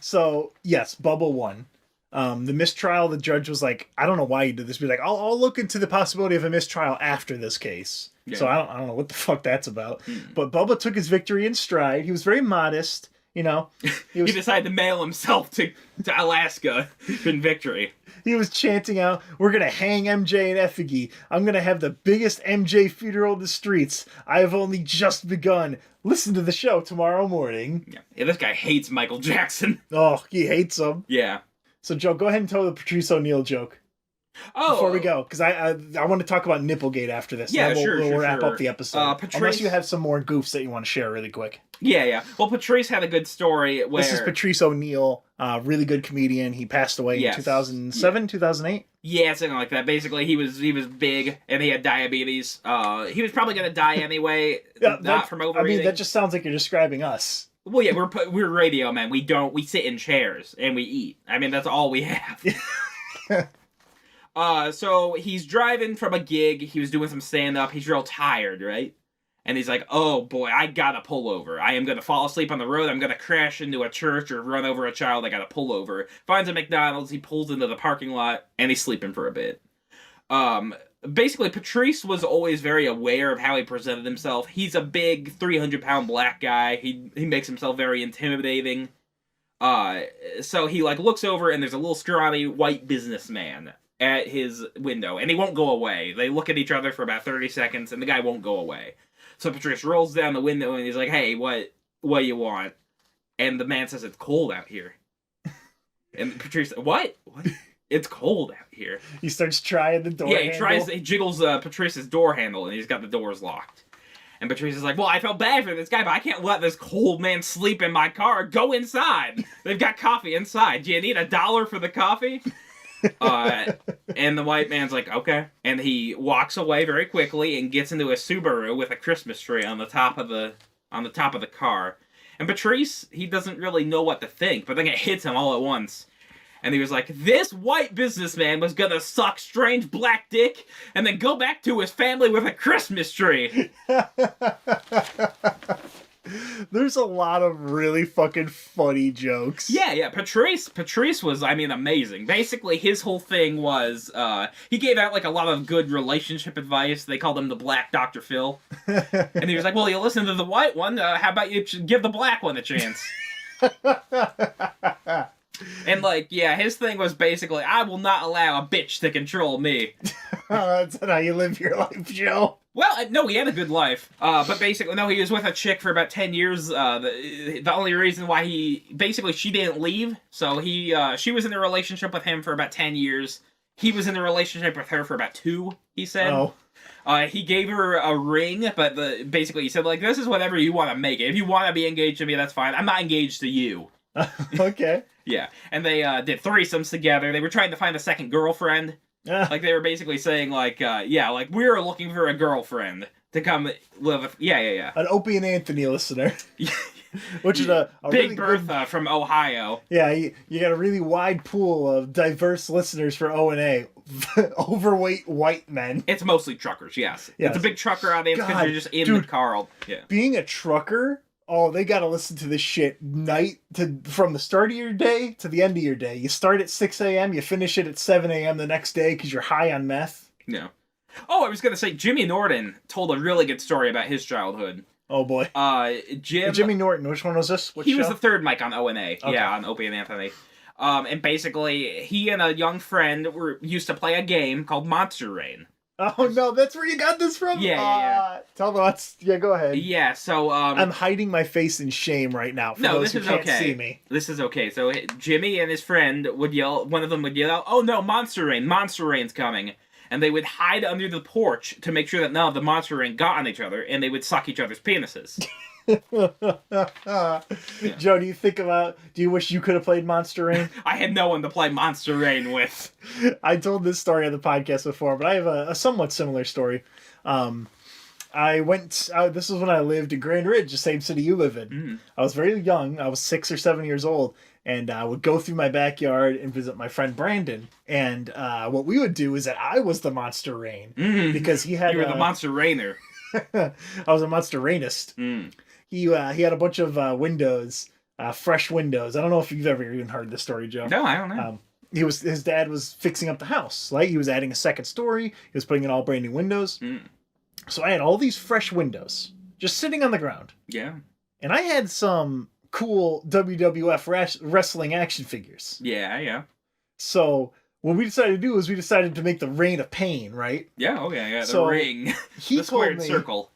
So yes, Bubba won. The mistrial, the judge was like, I don't know why you did this. Be like, I'll look into the possibility of a mistrial after this case. Yeah. So I don't know what the fuck that's about. But Bubba took his victory in stride. He was very modest. You know, He decided to mail himself to Alaska in victory. He was chanting out, "We're gonna hang MJ in effigy. I'm gonna have the biggest MJ funeral in the streets. I have only just begun. Listen to the show tomorrow morning." Yeah, this guy hates Michael Jackson. Oh, he hates him. Yeah. So, Joe, go ahead and tell the Patrice O'Neal joke. Oh, before we go, because I want to talk about Nipplegate after this. Yeah, we'll wrap up the episode. Patrice... Unless you have some more goofs that you want to share really quick. Yeah. Well, Patrice had a good story where... This is Patrice O'Neal, really good comedian. He passed away in 2007, 2008? Yeah, something like that. Basically, he was big, and he had diabetes. He was probably going to die anyway, not from overeating. I mean, that just sounds like you're describing us. Well, yeah, we're radio men. We sit in chairs, and we eat. I mean, that's all we have. So he's driving from a gig. He was doing some stand-up. He's real tired, right? And he's like, oh boy, I gotta pull over. I am gonna fall asleep on the road. I'm gonna crash into a church or run over a child. I gotta pull over. Finds a McDonald's. He pulls into the parking lot, and he's sleeping for a bit. Basically, Patrice was always very aware of how he presented himself. He's a big 300-pound black guy. He makes himself very intimidating. So he looks over, and there's a little scrawny white businessman at his window, and he won't go away. They look at each other for about 30 seconds, and the guy won't go away. So Patrice rolls down the window, and he's like, hey, what you want? And the man says, it's cold out here. And Patrice, what? It's cold out here. He starts trying the door handle. He jiggles Patrice's door handle, and he's got the doors locked. And Patrice is like, well, I felt bad for this guy, but I can't let this cold man sleep in my car. Go inside. They've got coffee inside. Do you need $1 for the coffee? And the white man's like, okay. And he walks away very quickly and gets into a Subaru with a Christmas tree on the top of the car. And Patrice, he doesn't really know what to think, but then it hits him all at once. And he was like, this white businessman was gonna suck strange black dick and then go back to his family with a Christmas tree. There's a lot of really fucking funny jokes. Yeah. Patrice was, amazing. Basically, his whole thing was, he gave out, a lot of good relationship advice. They called him the Black Dr. Phil. And he was like, well, you listen to the white one, how about you give the black one a chance? And, his thing was basically, I will not allow a bitch to control me. That's not how you live your life, Joe. Well, no, he had a good life. But basically, no, he was with a chick for about 10 years. The only reason why she didn't leave. So she was in a relationship with him for about 10 years. He was in a relationship with her for about 2, he said. Oh. He gave her a ring, but basically he said, this is whatever you want to make it. If you want to be engaged to me, that's fine. I'm not engaged to you. Okay. Yeah, and they did threesomes together. They were trying to find a second girlfriend. They were basically saying, we're looking for a girlfriend to come live with... Yeah. An Opie and Anthony listener. Which is a Big really Bertha from Ohio. Yeah, you got a really wide pool of diverse listeners for O&A. Overweight white men. It's mostly truckers, yes. It's a big trucker audience because you're just in the car. Yeah. Being a trucker... Oh, they gotta listen to this shit from the start of your day to the end of your day. You start at 6 a.m., you finish it at 7 a.m. the next day because you're high on meth. Yeah. Oh, I was gonna say, Jimmy Norton told a really good story about his childhood. Oh, boy. Jimmy Norton, which one was this? He was the third mic on O&A. Okay. Yeah, on Opie and Anthony. And basically, he and a young friend used to play a game called Monster Rain. Oh, no, that's where you got this from? Yeah. Tell them go ahead. Yeah, so... I'm hiding my face in shame right now for those who can't see me. This is okay. So Jimmy and his friend would yell, one of them would yell out, oh no, Monster Rain's coming. And they would hide under the porch to make sure that none of the Monster Rain got on each other, and they would suck each other's penises. Joe, do you wish you could have played Monster Rain? I had no one to play Monster Rain with. I told this story on the podcast before, but I have a somewhat similar story. This was when I lived in Grand Ridge, the same city you live in. Mm-hmm. I was very young. I was 6 or 7 years old, and I would go through my backyard and visit my friend Brandon. And what we would do is that I was the Monster Rain. Mm-hmm. Because he had... You were the Monster Rainer. I was a Monster Rainist. Mm. He had a bunch of windows, fresh windows. I don't know if you've ever even heard this story, Joe. No, I don't know. His dad was fixing up the house. He was adding a second story. He was putting in all brand new windows. Mm. So I had all these fresh windows just sitting on the ground. Yeah. And I had some cool WWF wrestling action figures. Yeah. So what we decided to do is we decided to make the Reign of Pain, right? Yeah, the So ring. he The squared told me- circle.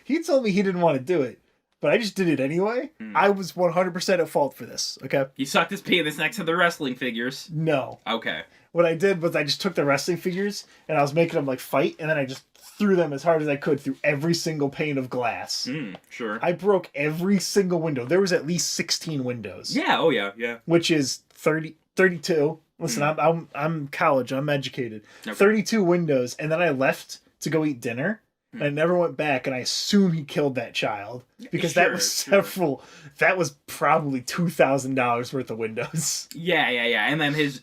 He told me he didn't want to do it, but I just did it anyway. I was 100% at fault for this, okay? He sucked his penis next to the wrestling figures. No. Okay. What I did was I just took the wrestling figures and I was making them like fight, and then I just threw them as hard as I could through every single pane of glass. Sure. I broke every single window. There was at least 16 windows. Yeah, yeah. Which is 32. Listen, I'm college, I'm educated. Okay. 32 windows, and then I left to go eat dinner. And I never went back, and I assume he killed that child because that was that was probably $2,000 worth of windows. Yeah. And then his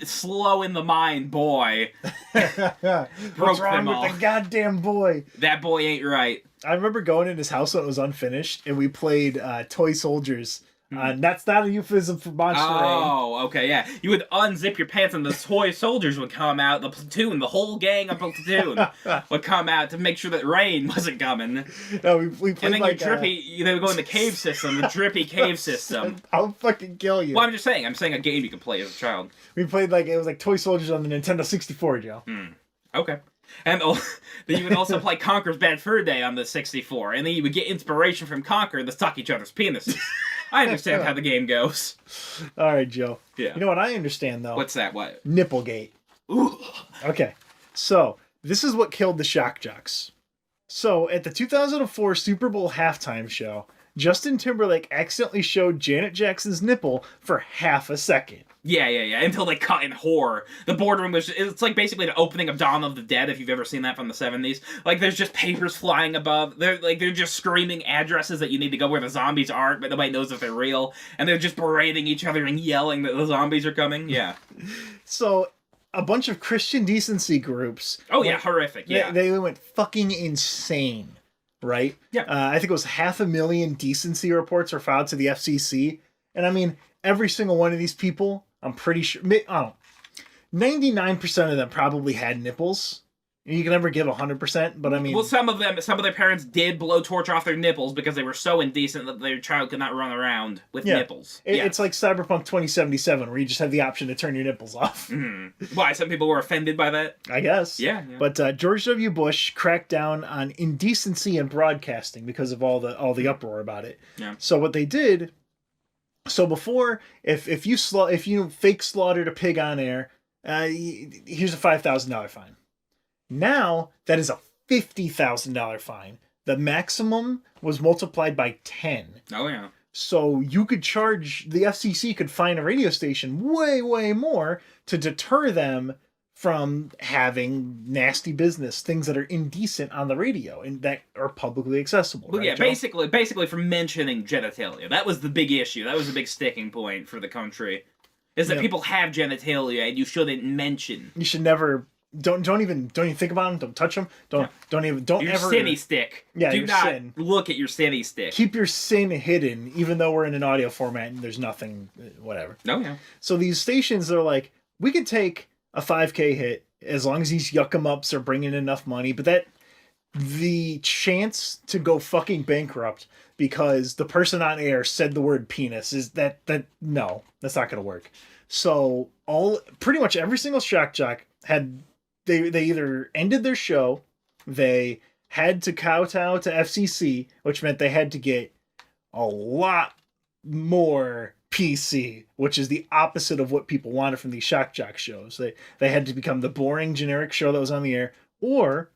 slow in the mind boy What's wrong with the goddamn boy? That boy ain't right. I remember going in his house when it was unfinished, and we played Toy Soldiers. That's not a euphemism for Monster Rain. Oh, okay, yeah. You would unzip your pants and the toy soldiers would come out, the platoon, the whole gang of the platoon would come out to make sure that rain wasn't coming. No, we played and then like they would go in the cave system, the drippy cave system. I'll fucking kill you. Well, I'm saying a game you could play as a child. We played it was like Toy Soldiers on the Nintendo 64, Joe. Okay. And then you would also play Conker's Bad Fur Day on the 64, and then you would get inspiration from Conker to suck each other's penises. I understand how the game goes. All right, Joe. Yeah. You know what I understand, though? What's that? What? Nipplegate. Ooh. Okay. So, this is what killed the Shock Jocks. So, at the 2004 Super Bowl halftime show, Justin Timberlake accidentally showed Janet Jackson's nipple for half a second. Yeah. Until they cut in horror. The boardroom it's like basically the opening of Dawn of the Dead, if you've ever seen that from the 70s. Like, there's just papers flying above. They're just screaming addresses that you need to go where the zombies aren't, but nobody knows if they're real. And they're just berating each other and yelling that the zombies are coming. Yeah. So, a bunch of Christian decency groups. Oh, yeah, horrific, yeah. They went fucking insane, right? Yeah. I think it was 500,000 decency reports were filed to the FCC. And I mean, every single one of these people, I'm pretty sure, 99% of them probably had nipples. You can never give 100%, but I mean... Well, some of their parents did blow torch off their nipples because they were so indecent that their child could not run around with nipples. It's like Cyberpunk 2077, where you just have the option to turn your nipples off. Why? Some people were offended by that? I guess. Yeah. But George W. Bush cracked down on indecency in broadcasting because of all the uproar about it. Yeah. So what they did... So before, if you fake slaughtered a pig on air, here's a $5,000 fine. Now that is a $50,000 fine. The maximum was multiplied by 10. Oh yeah. So you could charge, the FCC could fine a radio station way more to deter them from having nasty business, things that are indecent on the radio and that are publicly accessible. Well, right, yeah, Joe? basically for mentioning genitalia. That was the big issue. That was a big sticking point for the country. Is that people have genitalia and you shouldn't mention. You should never don't even think about them. Don't touch them. Don't your ever sinny stick. Yeah, do your not sin. look at your sinny stick. Keep your sin hidden, even though we're in an audio format and there's nothing, whatever. Oh yeah. So these stations, they're like, we could take a 5K hit as long as these yuck-em-ups are bringing in enough money, but the chance to go fucking bankrupt because the person on air said the word penis is no, that's not going to work. So pretty much every single Shock Jock had, they either ended their show, they had to kowtow to FCC, which meant they had to get a lot more PC, which is the opposite of what people wanted from these Shock Jock shows. They had to become the boring generic show that was on the air, or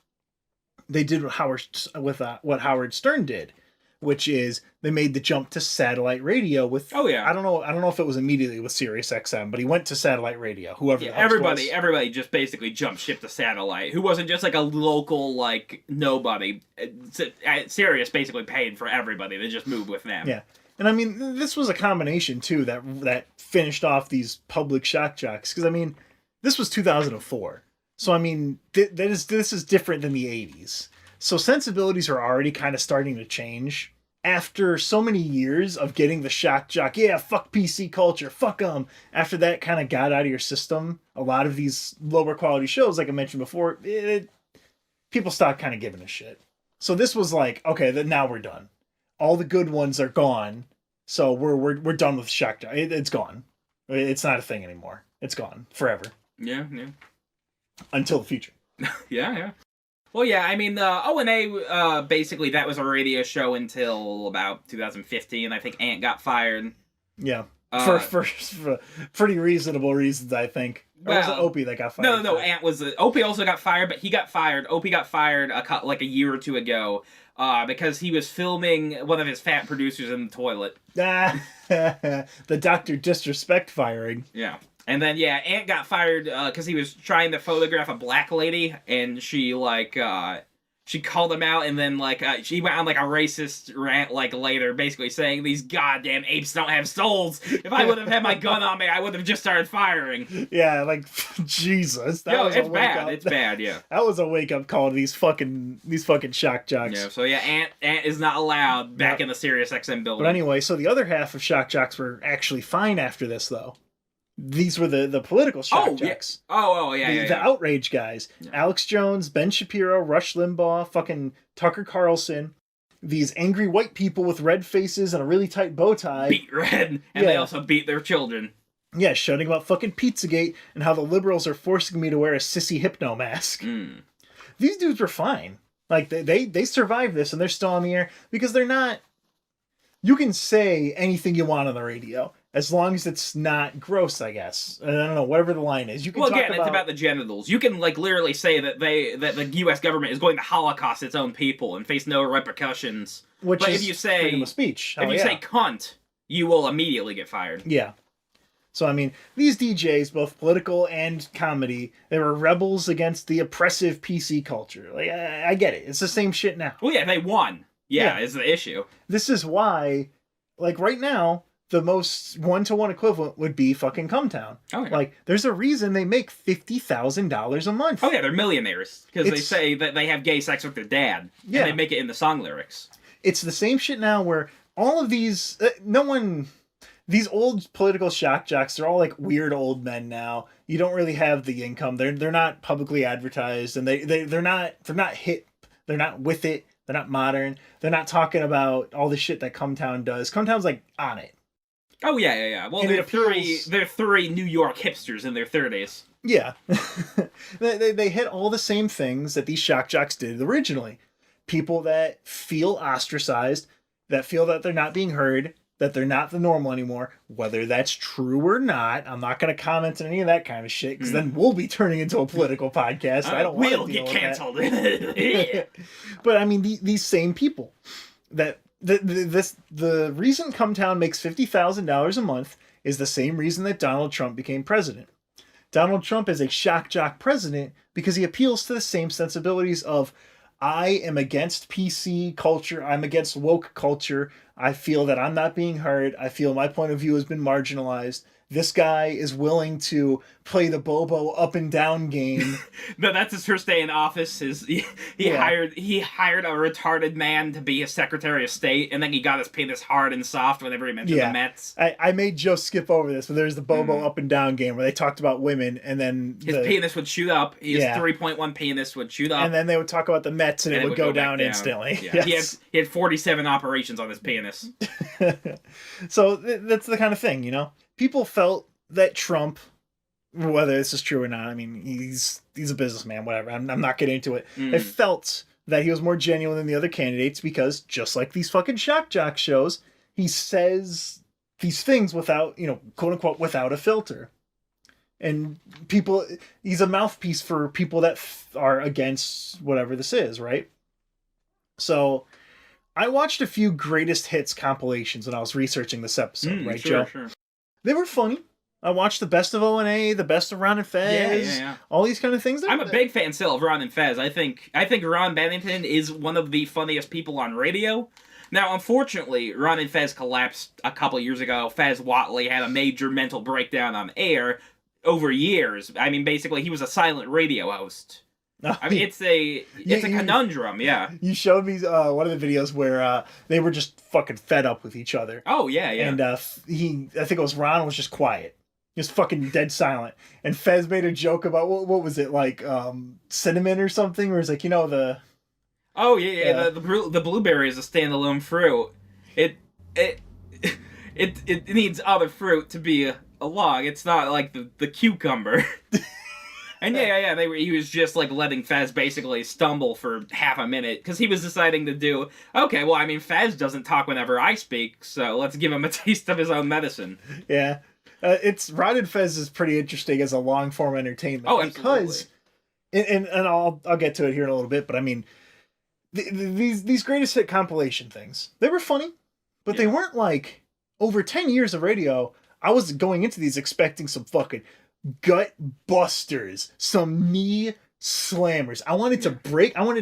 they did what Howard Stern did, which is they made the jump to satellite radio with. Oh yeah. I don't know if it was immediately with Sirius XM, but he went to satellite radio. Whoever the host was. Everybody just basically jumped ship to satellite. Who wasn't just like a local like nobody. Sirius basically paid for everybody to just move with them. Yeah. And I mean, this was a combination too that finished off these public Shock Jocks, because I mean, this was 2004, so I mean, this is different than the 80s. So sensibilities are already kind of starting to change after so many years of getting the Shock Jock. Yeah, fuck PC culture, fuck them. After that kind of got out of your system, a lot of these lower quality shows, like I mentioned before, people stopped kind of giving a shit. So this was like, okay, now we're done. all the good ones are gone, so we're done with Shock Jocks. It's gone. It's not a thing anymore. It's gone forever. Yeah. Until the future. Yeah. Well, yeah, I mean, O&A, basically, that was a radio show until about 2015. I think Ant got fired. Yeah. For pretty reasonable reasons, I think. Or was it Opie that got fired? No. Ant was... Opie also got fired, but he got fired. Opie got fired a year or two ago because he was filming one of his fat producers in the toilet. The Dr. Disrespect firing. Yeah. And then, yeah, Ant got fired because he was trying to photograph a black lady, and she, she called him out, and then, she went on, a racist rant, later, basically saying, these goddamn apes don't have souls. If I would have had my gun on me, I would have just started firing. Yeah, Jesus. It's bad. It's bad, yeah. That was a wake-up call to these fucking Shock Jocks. Yeah, so, yeah, Ant is not allowed back in the Sirius XM building. But anyway, so the other half of Shock Jocks were actually fine after this, though. These were the political Shock Jocks. Yeah. The outrage guys. Yeah. Alex Jones, Ben Shapiro, Rush Limbaugh, fucking Tucker Carlson. These angry white people with red faces and a really tight bow tie. Beat red, and they also beat their children. Yeah, shouting about fucking Pizzagate and how the liberals are forcing me to wear a sissy hypno mask. These dudes were fine. They survived this and they're still on the air because they're not... You can say anything you want on the radio. As long as it's not gross, I guess. I don't know, whatever the line is. You can talk it's about the genitals. You can literally say that the U.S. government is going to Holocaust its own people and face no repercussions. But if you say freedom of speech, if you say cunt, you will immediately get fired. Yeah. So I mean, these DJs, both political and comedy, they were rebels against the oppressive PC culture. I get it. It's the same shit now. Well, yeah, they won. Yeah, is the issue. This is why, right now, the most one-to-one equivalent would be fucking Cumtown. Oh, yeah. There's a reason they make $50,000 a month. Oh, yeah, they're millionaires. Because they say that they have gay sex with their dad. Yeah. And they make it in the song lyrics. It's the same shit now where all of these... These old political Shock Jocks, they're all weird old men now. You don't really have the income. They're not publicly advertised. And they're not hip. They're not with it. They're not modern. They're not talking about all the shit that Cumtown does. Cumtown's on it. Oh, yeah. Well, they're three New York hipsters in their 30s. Yeah. they hit all the same things that these Shock Jocks did originally. People that feel ostracized, that feel that they're not being heard, that they're not the normal anymore. Whether that's true or not, I'm not going to comment on any of that kind of shit, because then we'll be turning into a political podcast. I don't want to deal with canceled. But, I mean, these same people that... The reason Cumtown makes $50,000 a month is the same reason that Donald Trump became president. Donald Trump is a Shock Jock president because he appeals to the same sensibilities of, I am against PC culture, I'm against woke culture, I feel that I'm not being heard, I feel my point of view has been marginalized. This guy is willing to play the Bobo up and down game. No, that's his first day in office. He hired a retarded man to be his Secretary of State, and then he got his penis hard and soft whenever he mentioned the Mets. I made Joe skip over this, but there's the Bobo up and down game where they talked about women, and then his penis would shoot up. His 3.1 penis would shoot up, and then they would talk about the Mets, and it would go down instantly. Yeah. Yes. He had 47 operations on his penis. So that's the kind of thing, People felt that Trump, whether this is true or not, I mean, he's a businessman, whatever. I'm not getting into it. They felt that he was more genuine than the other candidates because, just like these fucking Shock Jock shows, he says these things without, quote unquote, without a filter. And he's a mouthpiece for people that are against whatever this is, right? So I watched a few greatest hits compilations when I was researching this episode, right, Joe? Sure. They were funny. I watched the best of O&A, the best of Ron and Fez, all these kind of things. I'm a big fan still of Ron and Fez. I think Ron Bennington is one of the funniest people on radio. Now, unfortunately, Ron and Fez collapsed a couple years ago. Fez Whatley had a major mental breakdown on air over years. I mean, basically, he was a silent radio host. I mean, it's a conundrum, yeah. You showed me one of the videos where they were just fucking fed up with each other. Oh, yeah. And I think it was Ron was just quiet. Just fucking dead silent. And Fez made a joke about, what was it, cinnamon or something? Where it's the... Oh, yeah. The blueberry is a standalone fruit. it needs other fruit to be a log. It's not like the cucumber. And yeah, he was just like letting Fez basically stumble for half a minute because he was deciding to do, okay, well, I mean, Fez doesn't talk whenever I speak, so let's give him a taste of his own medicine. Yeah. It's Rotted Fez is pretty interesting as a long form entertainment. Oh, absolutely. Because, and I'll get to it here in a little bit, but I mean, these greatest hit compilation things, they were funny, but they weren't like, over 10 years of radio, I was going into these expecting some fucking gut busters, some knee slammers. I wanted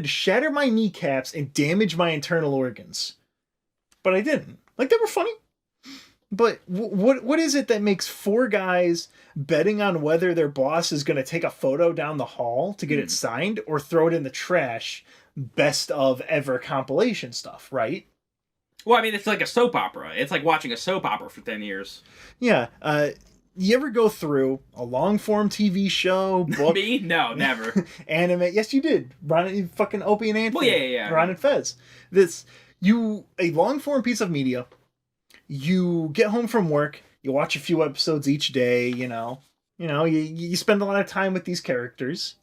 to shatter my kneecaps and damage my internal organs. But I didn't. Like, they were funny. But what is it that makes four guys betting on whether their boss is going to take a photo down the hall to get it signed or throw it in the trash best of ever compilation stuff, right? Well, I mean, it's like a soap opera. It's like watching a soap opera for 10 years. Yeah. You ever go through a long-form TV show, book? Me? No, never. Anime? Yes, you did. Fucking Opie and Anthony. Well, yeah. Ron and Fez. A long-form piece of media, you get home from work, you watch a few episodes each day, you spend a lot of time with these characters,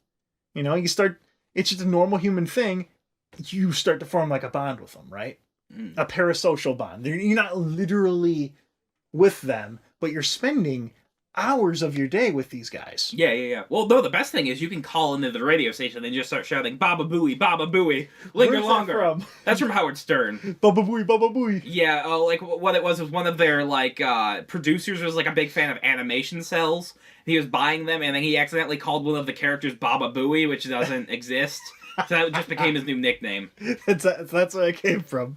it's just a normal human thing, you start to form like a bond with them, right? A parasocial bond. You're not literally with them, but you're spending hours of your day with these guys. Yeah. Well, no, the best thing is you can call into the radio station and just start shouting, Baba Booey, Baba Booey, linger longer. That from? That's from Howard Stern. Baba Booey, Baba Booey. Yeah, like what it was one of their like producers was like a big fan of animation cells. He was buying them, and then he accidentally called one of the characters Baba Booey, which doesn't exist. So that just became his new nickname. That's where it came from.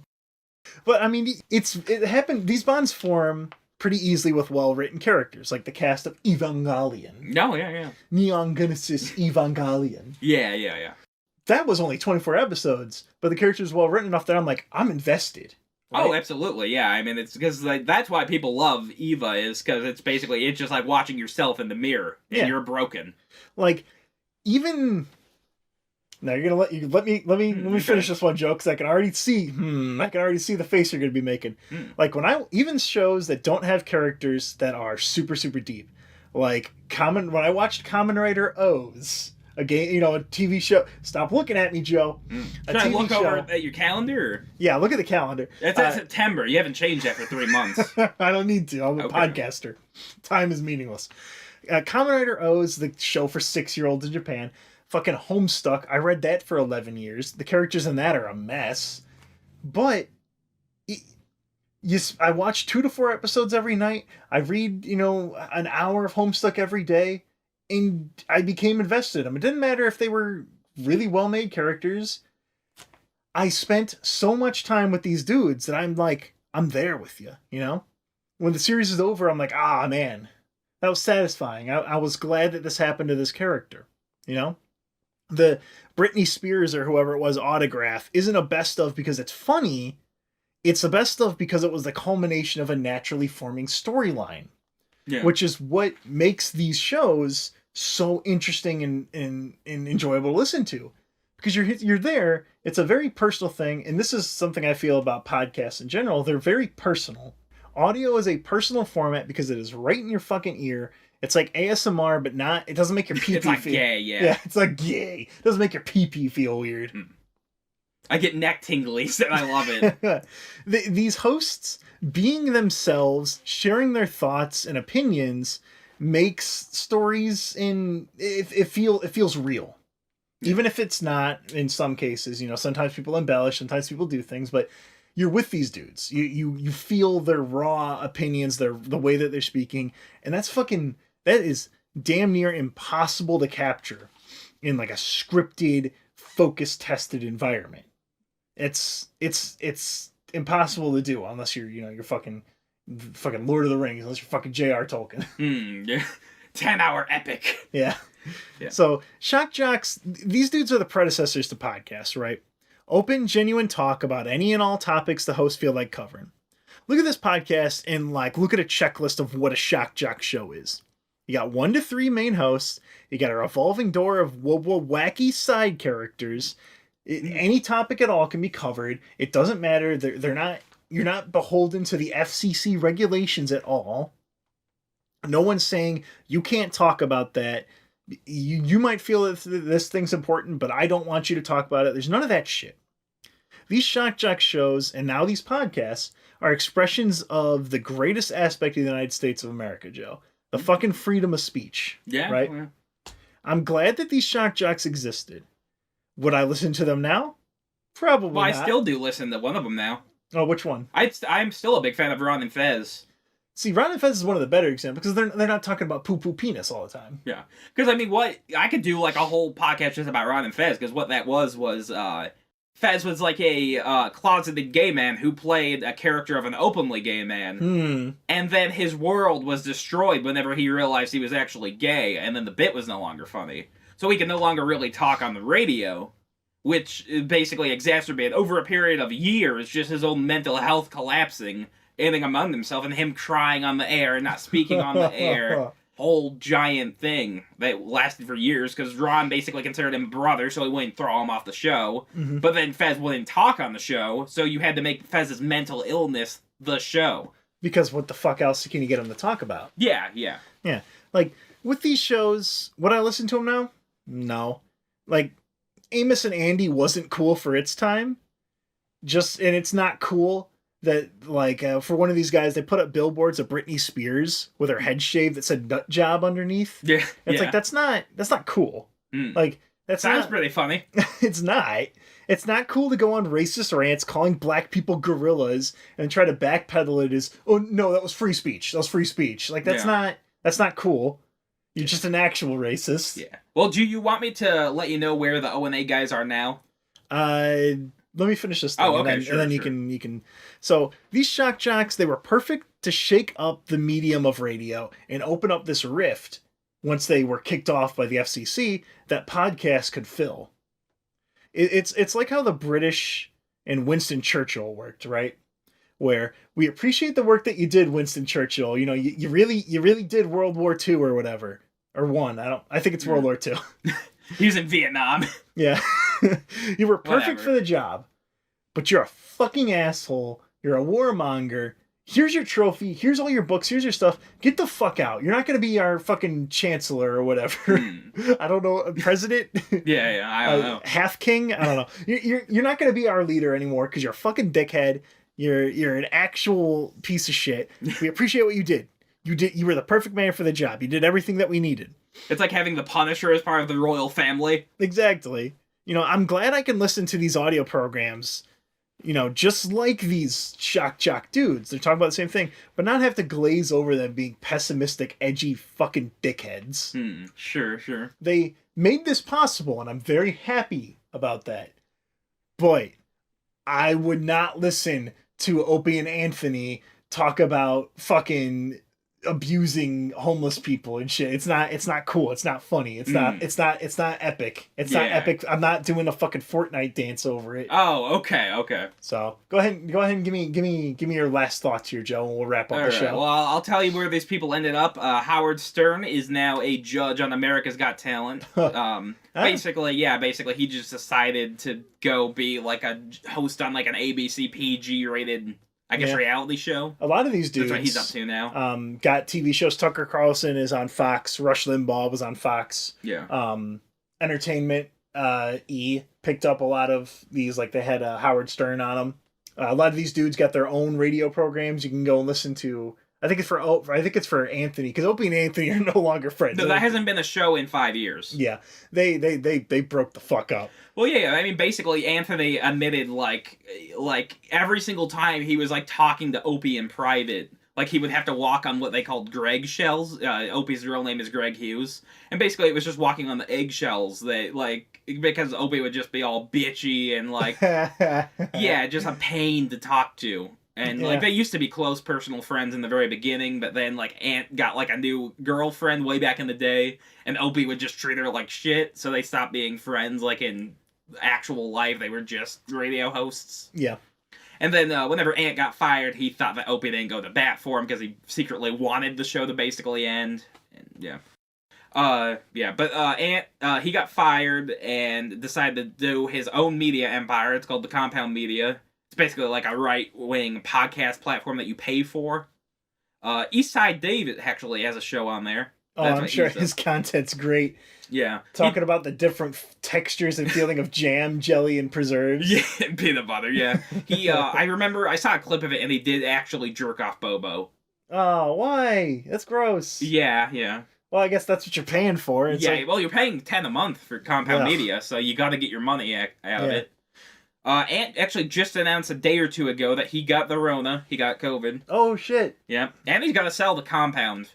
But I mean, it happened. These bonds form pretty easily with well-written characters, like the cast of Evangelion. No, yeah. Neon Genesis Evangelion. Yeah. That was only 24 episodes, but the character's well-written enough that I'm like, I'm invested. Right? Oh, absolutely, yeah. I mean, it's because like, that's why people love Eva, is because it's just like watching yourself in the mirror, and you're broken. Like, even... Now you're gonna let me finish this one joke, because I can already see the face you're gonna be making. Like even shows that don't have characters that are super super deep, like when I watched Kamen Rider O's, a game, a TV show. Stop looking at me, Joe. Should I look over at your calendar? Or? Yeah, look at the calendar. It's September. You haven't changed that for 3 months. I don't need to. I'm a podcaster. Time is meaningless. Kamen Rider O's, the show for 6-year-olds in Japan. Fucking Homestuck. I read that for 11 years. The characters in that are a mess. But I watch 2 to 4 episodes every night. I read, an hour of Homestuck every day. And I became invested in them. It didn't matter if they were really well-made characters. I spent so much time with these dudes that I'm like, I'm there with you, When the series is over, I'm like, man. That was satisfying. I was glad that this happened to this character, The Britney Spears or whoever it was autograph isn't a best of because it's funny. It's a best of because it was the culmination of a naturally forming storyline, which is what makes these shows so interesting and enjoyable to listen to, because you're there. It's a very personal thing. And this is something I feel about podcasts in general. They're very personal. Audio is a personal format because it is right in your fucking ear. It's like ASMR, but not. It doesn't make your pee-pee feel... It's like gay, yeah. It's like gay. It doesn't make your pee-pee feel weird. I get neck tinglies, and I love it. These hosts, being themselves, sharing their thoughts and opinions, makes stories it feels real. Even if it's not in some cases. Sometimes people embellish, sometimes people do things, but you're with these dudes. You feel their raw opinions, the way that they're speaking, and that is damn near impossible to capture in like a scripted, focus tested environment. It's impossible to do unless you're fucking Lord of the Rings, unless you're fucking J.R. Tolkien. 10-hour epic. Yeah. So Shock Jocks, these dudes are the predecessors to podcasts, right? Open, genuine talk about any and all topics the hosts feel like covering. Look at this podcast and look at a checklist of what a Shock Jock show is. You got 1 to 3 main hosts. You got a revolving door of wacky side characters. Any topic at all can be covered. It doesn't matter. They're not you're not beholden to the FCC regulations at all. No one's saying you can't talk about that. You might feel that this thing's important, but I don't want you to talk about it. There's none of that shit. These Shock Jocks shows and now these podcasts are expressions of the greatest aspect of the United States of America, Joe. The fucking freedom of speech. Yeah. Right? Yeah. I'm glad that these Shock Jocks existed. Would I listen to them now? Probably Well, not. I still do listen to one of them now. Oh, which one? I'm still a big fan of Ron and Fez. See, Ron and Fez is one of the better examples because they're not talking about poo-poo penis all the time. Yeah. Because, I mean, I could do, like, a whole podcast just about Ron and Fez, because what that was, Fez was like a closeted gay man who played a character of an openly gay man. And then his world was destroyed whenever he realized he was actually gay, and then the bit was no longer funny. So he could no longer really talk on the radio, which basically exacerbated, over a period of years, just his own mental health collapsing, ending among himself, and him crying on the air and not speaking on the air. Whole giant thing that lasted for years, because Ron basically considered him a brother, so he wouldn't throw him off the show. But then Fez wouldn't talk on the show, so you had to make Fez's mental illness the show. Because what the fuck else can you get him to talk about? Yeah. Yeah. Like, with these shows, would I listen to them now? No. Like, Amos and Andy wasn't cool for its time. And it's not cool that, like, for one of these guys, they put up billboards of Britney Spears with her head shaved that said nut job underneath. Yeah. It's like, that's not cool. Like, that sounds pretty funny. It's not. It's not cool to go on racist rants calling black people gorillas and try to backpedal it as, oh no, that was free speech. Like, that's not cool. You're just an actual racist. Yeah. Well, do you want me to let you know where the O&A guys are now? Let me finish this thing. Oh, okay, and then you can. So these Shock Jocks, they were perfect to shake up the medium of radio and open up this rift once they were kicked off by the FCC that podcasts could fill. It's like how the British and Winston Churchill worked, right? Where we appreciate the work that you did, Winston Churchill. You know, you really did World War II or whatever. Or one. I think it's World War II. He was in Vietnam. Yeah. You were perfect Whatever. for the job, but you're a fucking asshole. You're a warmonger. Here's your trophy. Here's all your books. Here's your stuff. Get the fuck out. You're not going to be our fucking chancellor or whatever. I don't know. President? Yeah, I don't know. Half king? I don't know. You're not going to be our leader anymore because you're a fucking dickhead. You're an actual piece of shit. We appreciate what you did. You were the perfect man for the job. You did everything that we needed. It's like having the Punisher as part of the royal family. Exactly. You know, I'm glad I can listen to these audio programs, you know, just like these Shock Jock dudes. They're talking about the same thing, but not have to glaze over them being pessimistic, edgy fucking dickheads. Sure. They made this possible, and I'm very happy about that. Boy, I would not listen to Opie and Anthony talk about fucking abusing homeless people and shit. It's not cool. It's not funny. It's not epic. It's not epic. I'm not doing a fucking Fortnite dance over it. Oh, okay. So go ahead and give me your last thoughts here, Joe, and we'll wrap up the show. Well, I'll tell you where these people ended up. Howard Stern is now a judge on America's Got Talent. Basically, he just decided to go be like a host on like an ABC PG rated, I guess, reality show. A lot of these dudes. That's what he's up to now. Got TV shows. Tucker Carlson is on Fox. Rush Limbaugh was on Fox. Yeah. Entertainment picked up a lot of these. Like they had Howard Stern on them. A lot of these dudes got their own radio programs. You can go and listen to. I think it's for Anthony, because Opie and Anthony are no longer friends. No, that hasn't been a show in 5 years. Yeah, they broke the fuck up. Well, yeah, I mean, basically, Anthony admitted, like every single time he was, like, talking to Opie in private, like, he would have to walk on what they called Greg shells. Opie's real name is Greg Hughes. And basically, it was just walking on the eggshells that, like, because Opie would just be all bitchy and, like, yeah, just a pain to talk to. And, like, they used to be close personal friends in the very beginning, but then, like, Aunt got, like, a new girlfriend way back in the day, and Opie would just treat her like shit, so they stopped being friends, like, in actual life. They were just radio hosts. Yeah. And then, whenever Aunt got fired, he thought that Opie didn't go to bat for him, because he secretly wanted the show to basically end. And, yeah. But Aunt, he got fired and decided to do his own media empire. It's called the Compound Media. It's basically like a right-wing podcast platform that you pay for. Eastside Dave actually has a show on there. Oh, I'm sure his content's great. Yeah. Talking about the different textures and feeling of jam, jelly, and preserves. Yeah, peanut butter, yeah. I remember, I saw a clip of it, and he did actually jerk off Bobo. Oh, why? That's gross. Yeah. Well, I guess that's what you're paying for. Well, you're paying $10 a month for Compound Media, so you got to get your money out of it. And actually just announced a day or two ago that he got the Rona. He got COVID. Oh, shit. Yeah. And he's got to sell the Compound.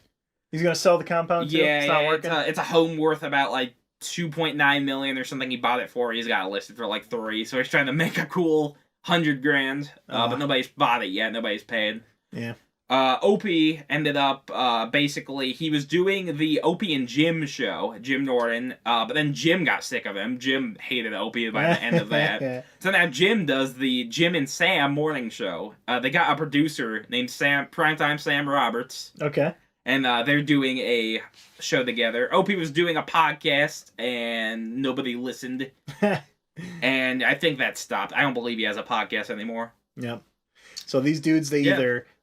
He's going to sell the Compound, too? Yeah, it's not working? It's a home worth about, like, $2.9 million or something he bought it for. He's got it listed for, like, $3 million, so he's trying to make a cool $100,000. But nobody's bought it yet. Nobody's paid. Yeah. Opie ended up, basically, he was doing the Opie and Jim show, Jim Norton, but then Jim got sick of him. Jim hated Opie by the end of that. So now Jim does the Jim and Sam morning show. They got a producer named Primetime Sam Roberts. Okay. And they're doing a show together. Opie was doing a podcast, and nobody listened. And I think that stopped. I don't believe he has a podcast anymore. Yep. So these dudes, they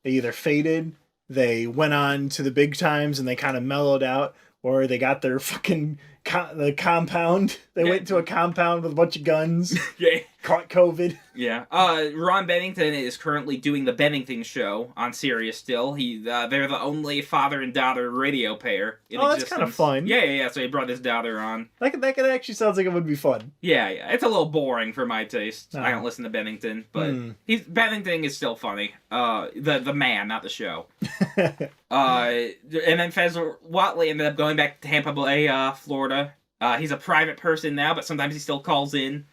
either faded, they went on to the big times, and they kind of mellowed out, or they got their fucking the compound. They went to a compound with a bunch of guns. Yeah. Caught COVID. Yeah. Ron Bennington is currently doing the Bennington show on Sirius still. They're the only father and daughter radio pair in existence. That's kind of fun. Yeah. So he brought his daughter on. That actually sounds like it would be fun. Yeah. It's a little boring for my taste. I don't listen to Bennington, but Bennington is still funny. The man, not the show. And then Fez Whatley ended up going back to Tampa Bay, Florida. He's a private person now, but sometimes he still calls in.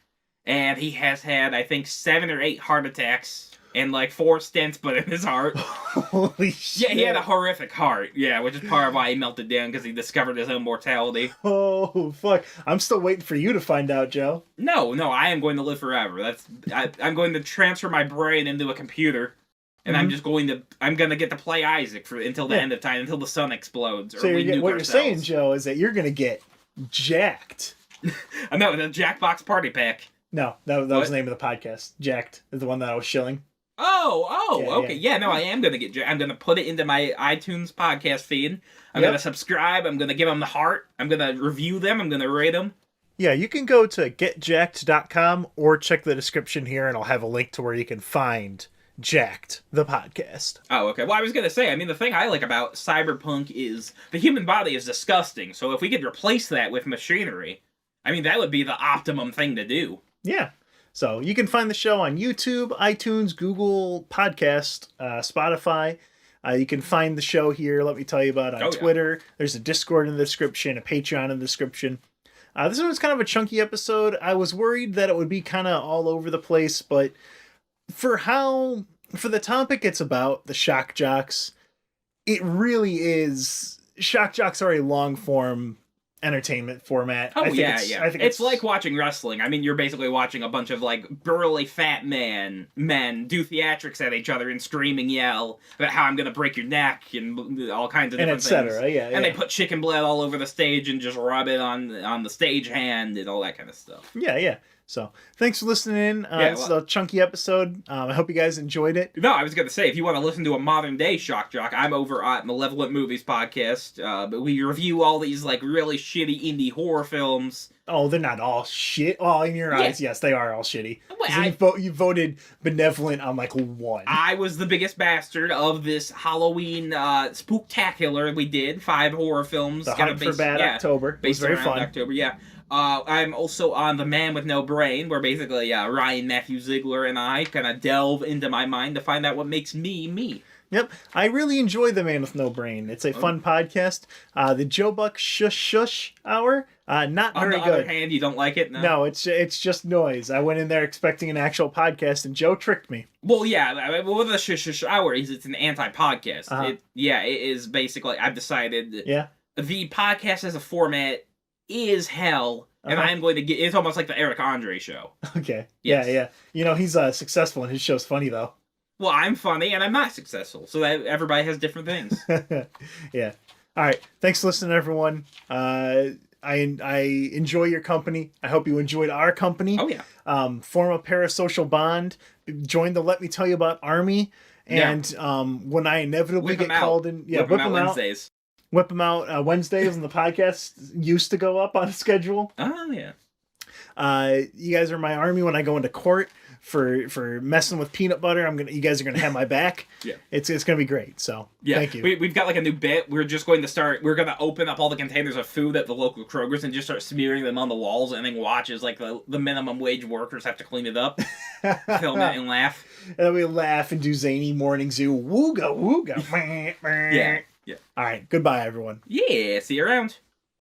And he has had, I think, 7 or 8 heart attacks and, like, 4 stents put in his heart. Holy shit. Yeah, he had a horrific heart. Yeah, which is part of why he melted down, because he discovered his own mortality. Oh, fuck. I'm still waiting for you to find out, Joe. No, I am going to live forever. I'm going to transfer my brain into a computer. And I'm gonna get to play Isaac until the end of time, until the sun explodes. So what you're saying, Joe, is that you're gonna get jacked. I know, the Jackbox Party Pack. No, that was the name of the podcast. Jacked is the one that I was shilling. Okay. Yeah, no, I am gonna get jacked. I'm gonna put it into my iTunes podcast feed. I'm gonna subscribe. I'm gonna give them the heart. I'm gonna review them. I'm gonna rate them. Yeah, you can go to getjacked.com or check the description here, and I'll have a link to where you can find Jacked, the podcast. Oh, okay. Well, I was going to say, I mean, the thing I like about cyberpunk is the human body is disgusting, so if we could replace that with machinery, I mean, that would be the optimum thing to do. Yeah. So you can find the show on YouTube, iTunes, Google Podcast, Spotify. You can find the show here, let me tell you about, on Twitter. Yeah. There's a Discord in the description, a Patreon in the description. This one was kind of a chunky episode. I was worried that it would be kind of all over the place, but for the topic it's about, the Shock Jocks, it really is. Shock Jocks are a long form entertainment format. I think it's like watching wrestling. I mean, you're basically watching a bunch of like burly fat men do theatrics at each other and scream and yell about how I'm gonna break your neck and all kinds of different things. And they put chicken blood all over the stage and just rub it on the stage hand and all that kind of stuff. Yeah. So, thanks for listening in. It's a chunky episode. I hope you guys enjoyed it. No, I was going to say, if you want to listen to a modern-day Shock Jock, I'm over at Malevolent Movies Podcast. But we review all these, like, really shitty indie horror films. Oh, they're not all shit. Well, in your eyes, yes, they are all shitty. Well, you voted benevolent on, like, 1. I was the biggest bastard of this Halloween spooktacular we did. 5 horror films. The Hunt for Bad October. It was very fun. October, yeah. I'm also on The Man with No Brain, where basically Ryan Matthew Ziegler and I kind of delve into my mind to find out what makes me, me. Yep. I really enjoy The Man with No Brain. It's a fun podcast. The Joe Buck Shush Hour, not very good. On the other hand, you don't like it? No, it's just noise. I went in there expecting an actual podcast, and Joe tricked me. Well, yeah, with the Shush Hour, it's an anti-podcast. It is basically, I've decided, the podcast as a format is hell, and I'm going to get. It's almost like the Eric Andre show. Okay. Yes. Yeah. You know, he's successful, and his show's funny though. Well, I'm funny, and I'm not successful, so that everybody has different things. Yeah. All right. Thanks for listening, everyone. I enjoy your company. I hope you enjoyed our company. Oh yeah. Form a parasocial bond. Join the Let Me Tell You About Army. And when I inevitably get called in, whip them out Wednesdays. Whip them out Wednesdays, and the podcast used to go up on a schedule. Oh yeah. You guys are my army when I go into court for messing with peanut butter. You guys are gonna have my back. Yeah. It's gonna be great. So thank you. We've got like a new bit. We're gonna open up all the containers of food at the local Kroger's and just start smearing them on the walls, and then watch as like the minimum wage workers have to clean it up, film it, and laugh. And then we laugh and do zany morning zoo. Wooga wooga. Yeah. All right. Goodbye, everyone. Yeah. See you around.